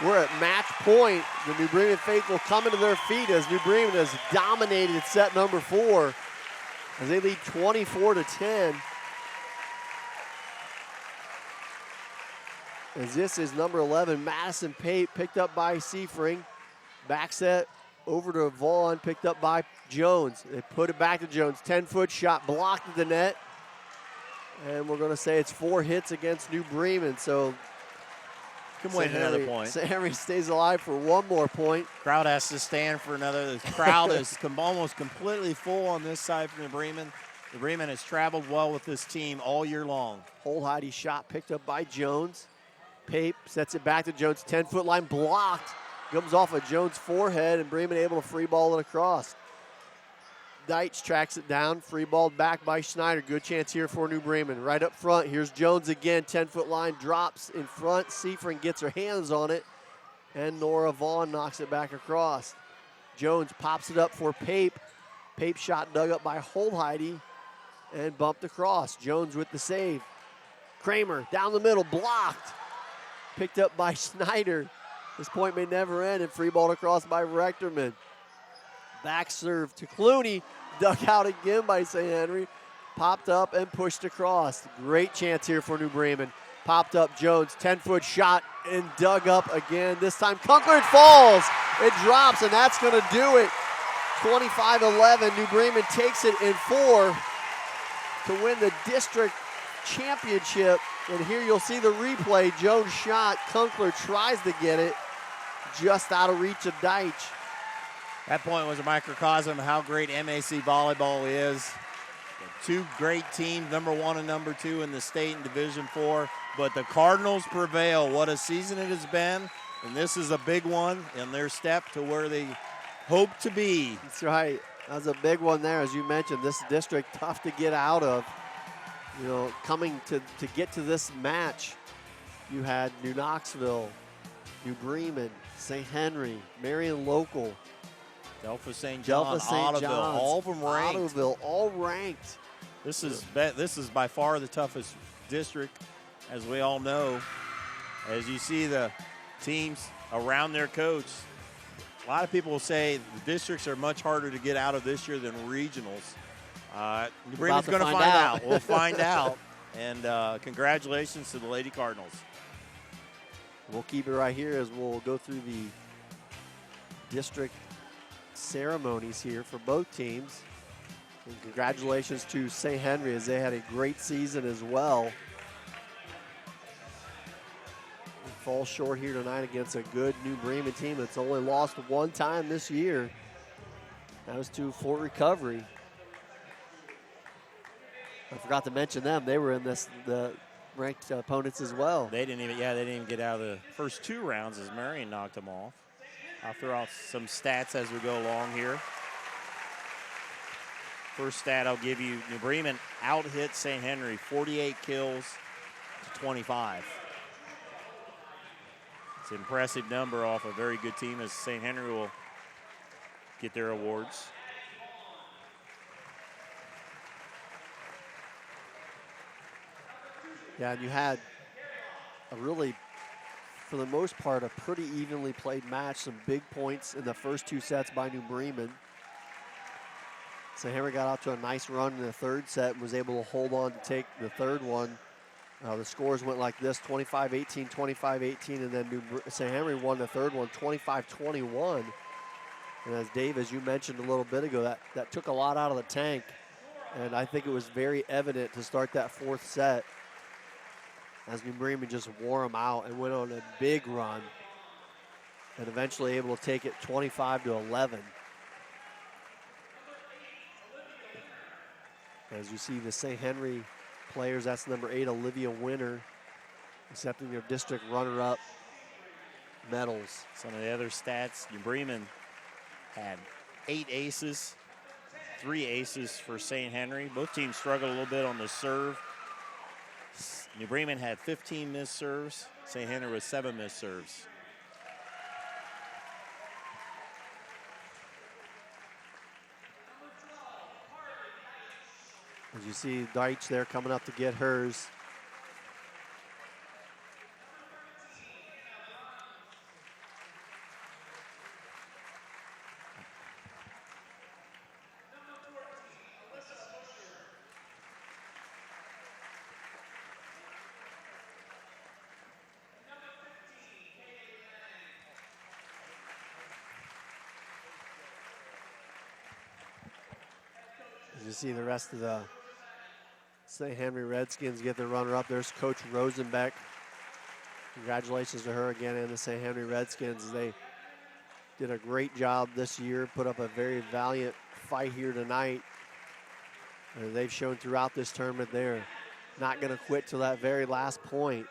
We're at match point. The New Bremen faithful coming to their feet as New Bremen has dominated set number 4 as they lead 24-10. As this is number 11, Madison Pape, picked up by Seifring. Back set over to Vaughn, picked up by Jones. They put it back to Jones. 10-foot shot blocked at the net. And we're going to say it's 4 hits against New Bremen. So can win another point. St. Henry stays alive for one more point. Crowd has to stand for another. The crowd is almost completely full on this side for New Bremen. New Bremen has traveled well with this team all year long. Holheide shot picked up by Jones. Pape sets it back to Jones. 10-foot line blocked. Comes off of Jones' forehead, and Bremen able to free ball it across. Deitch tracks it down, free balled back by Schneider. Good chance here for New Bremen. Right up front, here's Jones again. 10-foot line drops in front. Seifring gets her hands on it, and Nora Vaughn knocks it back across. Jones pops it up for Pape. Pape shot dug up by Holheide and bumped across. Jones with the save. Kramer down the middle, blocked. Picked up by Schneider. This point may never end, and free ball across by Rechterman. Back serve to Clooney, dug out again by St. Henry. Popped up and pushed across. Great chance here for New Bremen. Popped up Jones, 10-foot shot and dug up again. This time Kunkler, it falls. It drops, and that's going to do it. 25-11, New Bremen takes it in 4 to win the district championship. And here you'll see the replay. Jones shot, Kunkler tries to get it, just out of reach of Deitch. That point was a microcosm of how great MAC volleyball is. two great teams, number 1 and number 2 in the state in Division IV, but the Cardinals prevail. What a season it has been, and this is a big one in their step to where they hope to be. That's right. That was a big one there, as you mentioned. This district tough to get out of. You know, coming to get to this match, you had New Knoxville, New Bremen, St. Henry, Marion Local, Delphos St. John, Ottoville, all of them ranked. Ottoville, all ranked. This is by far the toughest district, as we all know. As you see the teams around their coach, a lot of people will say the districts are much harder to get out of this year than regionals. New Bremen's going to find out. We'll find out. And congratulations to the Lady Cardinals. We'll keep it right here as we'll go through the district ceremonies here for both teams. And congratulations to St. Henry as they had a great season as well. And fall short here tonight against a good New Bremen team that's only lost one time this year. That was to Fort Recovery. I forgot to mention them. They were in the ranked opponents as well. They didn't even get out of the first 2 rounds as Marion knocked them off. I'll throw out some stats as we go along here. First stat I'll give you, New Bremen out-hit St. Henry 48 kills to 25. It's an impressive number off a very good team as St. Henry will get their awards. Yeah, and you had a really, for the most part, a pretty evenly played match. Some big points in the first 2 sets by New Bremen. St. Henry got out to a nice run in the 3rd set and was able to hold on to take the 3rd one. The scores went like this, 25-18, 25-18, and then St. Henry won the 3rd one, 25-21. And as Dave, as you mentioned a little bit ago, that took a lot out of the tank. And I think it was very evident to start that 4th set as New Bremen just wore them out and went on a big run and eventually able to take it 25-11. As you see the St. Henry players, that's number 8, Olivia Winter, accepting their district runner-up medals. Some of the other stats, New Bremen had 8 aces, 3 aces for St. Henry. Both teams struggled a little bit on the serve. New Bremen had 15 missed serves. St. Henry with 7 missed serves. As you see Deitch there coming up to get hers. As you see the rest of the St. Henry Redskins get their runner-up. There's Coach Rosenbeck. Congratulations to her again and the St. Henry Redskins. They did a great job this year, put up a very valiant fight here tonight. And they've shown throughout this tournament they're not going to quit till that very last point.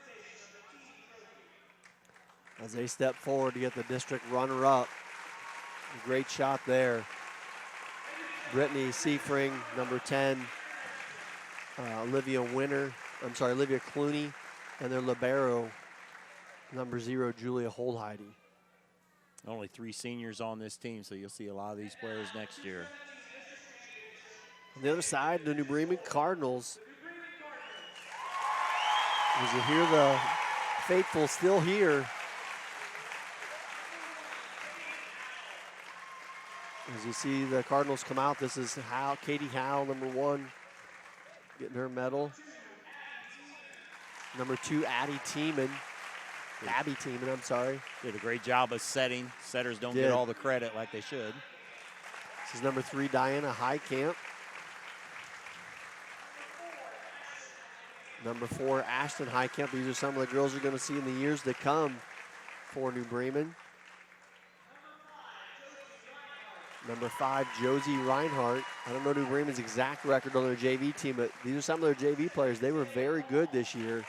As they step forward to get the district runner-up. A great shot there. Brittany Seifring, number 10. Olivia Clooney, and their libero, number 0, Julia Holdheide. Only 3 seniors on this team, so you'll see a lot of these players next year. On the other side, the New Bremen Cardinals. As you hear the faithful still here. As you see the Cardinals come out, this is Katie Howe, number 1. Getting her medal. Number 2, Abby Tiemann, I'm sorry. Did a great job of setting. Setters don't get all the credit like they should. This is number 3, Diana Highcamp. Number 4, Ashton Highcamp. These are some of the girls you're going to see in the years to come for New Bremen. Number 5, Josie Reinhardt. I don't know New Bremen's exact record on their JV team, but these are some of their JV players. They were very good this year.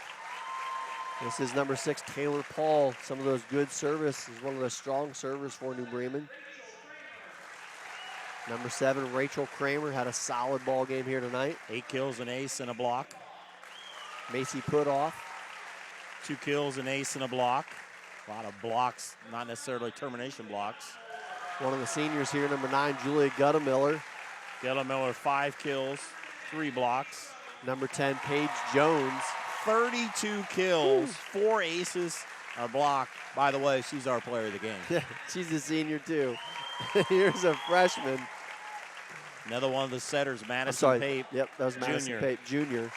This is number 6, Taylor Paul. Some of those good service is one of the strong servers for New Bremen. Number 7, Rachel Kramer had a solid ball game here tonight. 8 kills, an ace, and a block. Macy Putoff. 2 kills, an ace, and a block. A lot of blocks, not necessarily termination blocks. One of the seniors here, number 9, Julia Guttemiller. Guttemiller, 5 kills, 3 blocks. Number 10, Paige Jones. 32 kills, 4 aces, a block. By the way, she's our player of the game. She's a senior too. Here's a freshman. Another one of the setters, Madison Pape. Yep, that was Madison Pape Jr.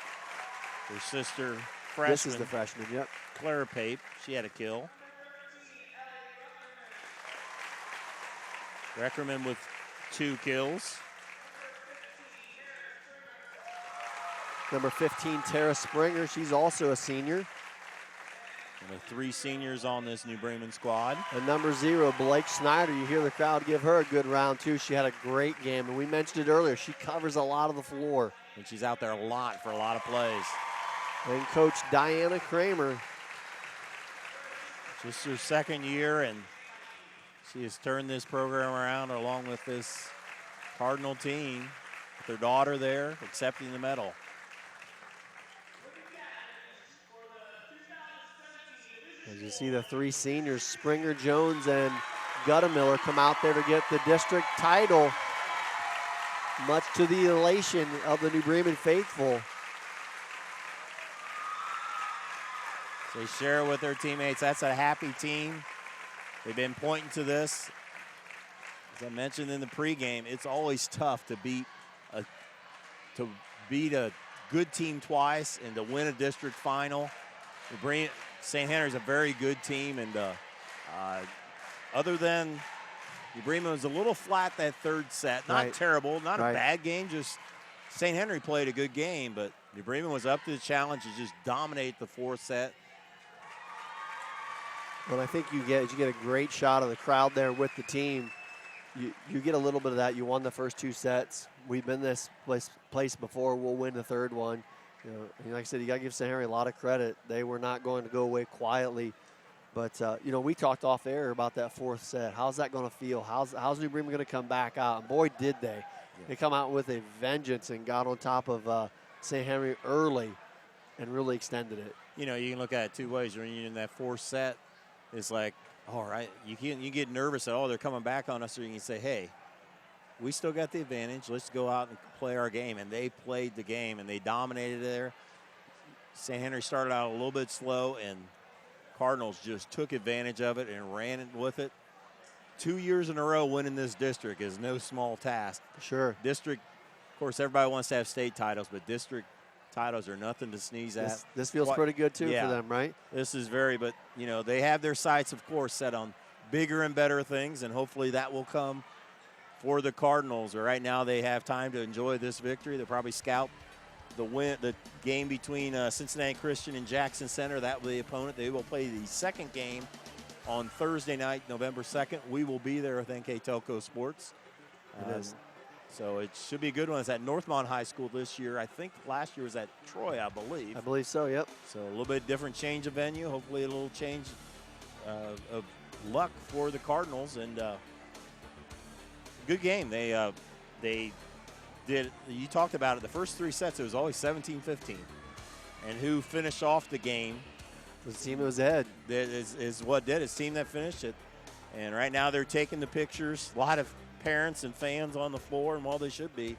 Her sister, freshman. This is the freshman, yep. Clara Pape, she had a kill. Reckerman with 2 kills. Number 15, Tara Springer. She's also a senior. And the 3 seniors on this New Bremen squad. And number 0, Blake Snyder. You hear the crowd give her a good round, too. She had a great game, and we mentioned it earlier. She covers a lot of the floor. And she's out there a lot for a lot of plays. And Coach Diana Kramer. Just her 2nd year, and she has turned this program around along with this Cardinal team. With their daughter there, accepting the medal. As you see the 3 seniors, Springer, Jones, and Guttemiller come out there to get the district title, much to the elation of the New Bremen faithful. They share with their teammates. That's a happy team. They've been pointing to this. As I mentioned in the pregame, it's always tough to beat a good team twice and to win a district final. St. Henry's a very good team, and other than New Bremen was a little flat that 3rd set. Not terrible, not a bad game, just St. Henry played a good game, but New Bremen was up to the challenge to just dominate the 4th set. Well, I think you get a great shot of the crowd there with the team. You get a little bit of that. You won the first 2 sets. We've been this place before. We'll win the 3rd one. You know, and like I said, you got to give St. Henry a lot of credit. They were not going to go away quietly. But, you know, we talked off air about that 4th set. How's that going to feel? How's New Bremen going to come back out? And boy, did they. They come out with a vengeance and got on top of St. Henry early and really extended it. You know, you can look at it 2 ways. When you're in that 4th set, it's like, all right, you get nervous that, they're coming back on us, or you can say, hey, we still got the advantage. Let's go out and play our game. And they played the game, and they dominated there. St. Henry started out a little bit slow, and Cardinals just took advantage of it and ran with it. 2 years in a row winning this district is no small task. Sure. District, of course, everybody wants to have state titles, but district titles are nothing to sneeze at. This feels pretty good, too, for them, right? This is but, you know, they have their sights, of course, set on bigger and better things, and hopefully that will come for the Cardinals. Right now they have time to enjoy this victory. They'll probably scout the game between Cincinnati Christian and Jackson Center. That will be the opponent. They will play the 2nd game on Thursday night, November 2nd. We will be there with NKTelco Sports. So it should be a good one. It's at Northmont High School this year. I think last year was at Troy, I believe. I believe so, yep. So a little bit different change of venue. Hopefully a little change of luck for the Cardinals. And good game. They did. You talked about it. The first 3 sets, it was always 17-15. And who finished off the game? The team that was ahead. Is what did. It's the team that finished it. And right now they're taking the pictures. A lot of parents and fans on the floor, and well, they should be.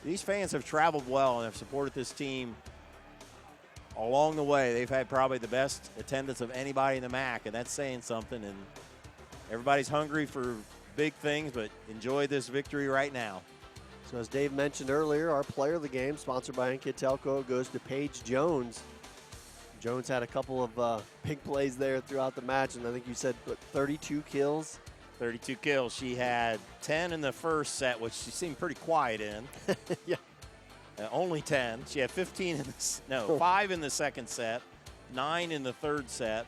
These fans have traveled well and have supported this team along the way. They've had probably the best attendance of anybody in the MAC, and that's saying something. And everybody's hungry for big things, but enjoy this victory right now. So as Dave mentioned earlier, our player of the game, sponsored by NKTelco, goes to Paige Jones. Jones had a couple of big plays there throughout the match, and I think you said 32 kills. 32 kills. She had 10 in the first set, which she seemed pretty quiet in. Yeah. Only 10. She had 15 in the 5 in the 2nd set, 9 in the 3rd set,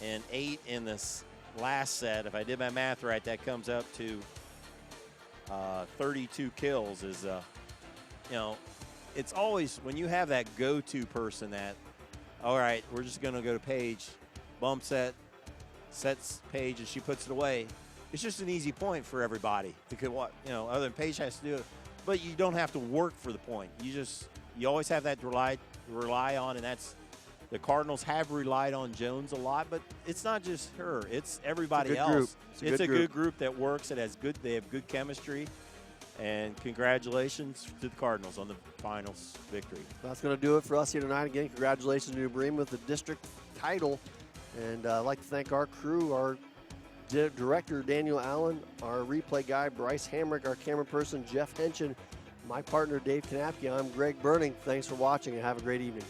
and 8 in this last set. If I did my math right, that comes up to 32 kills is, it's always when you have that go-to person that, all right, we're just going to go to Paige, bump set, sets Paige, and she puts it away. It's just an easy point for everybody. Because other than Paige has to do it, but you don't have to work for the point. You always have that to rely on, and that's the Cardinals have relied on Jones a lot, but it's not just her; it's everybody else. It's a good group that works. They have good chemistry. And congratulations to the Cardinals on the finals victory. That's going to do it for us here tonight. Again, congratulations to New Bremen with the district title. And I'd like to thank our crew, our director, Daniel Allen, our replay guy, Bryce Hamrick, our camera person, Jeff Henson, my partner, Dave Kanapke. I'm Greg Burning. Thanks for watching and have a great evening.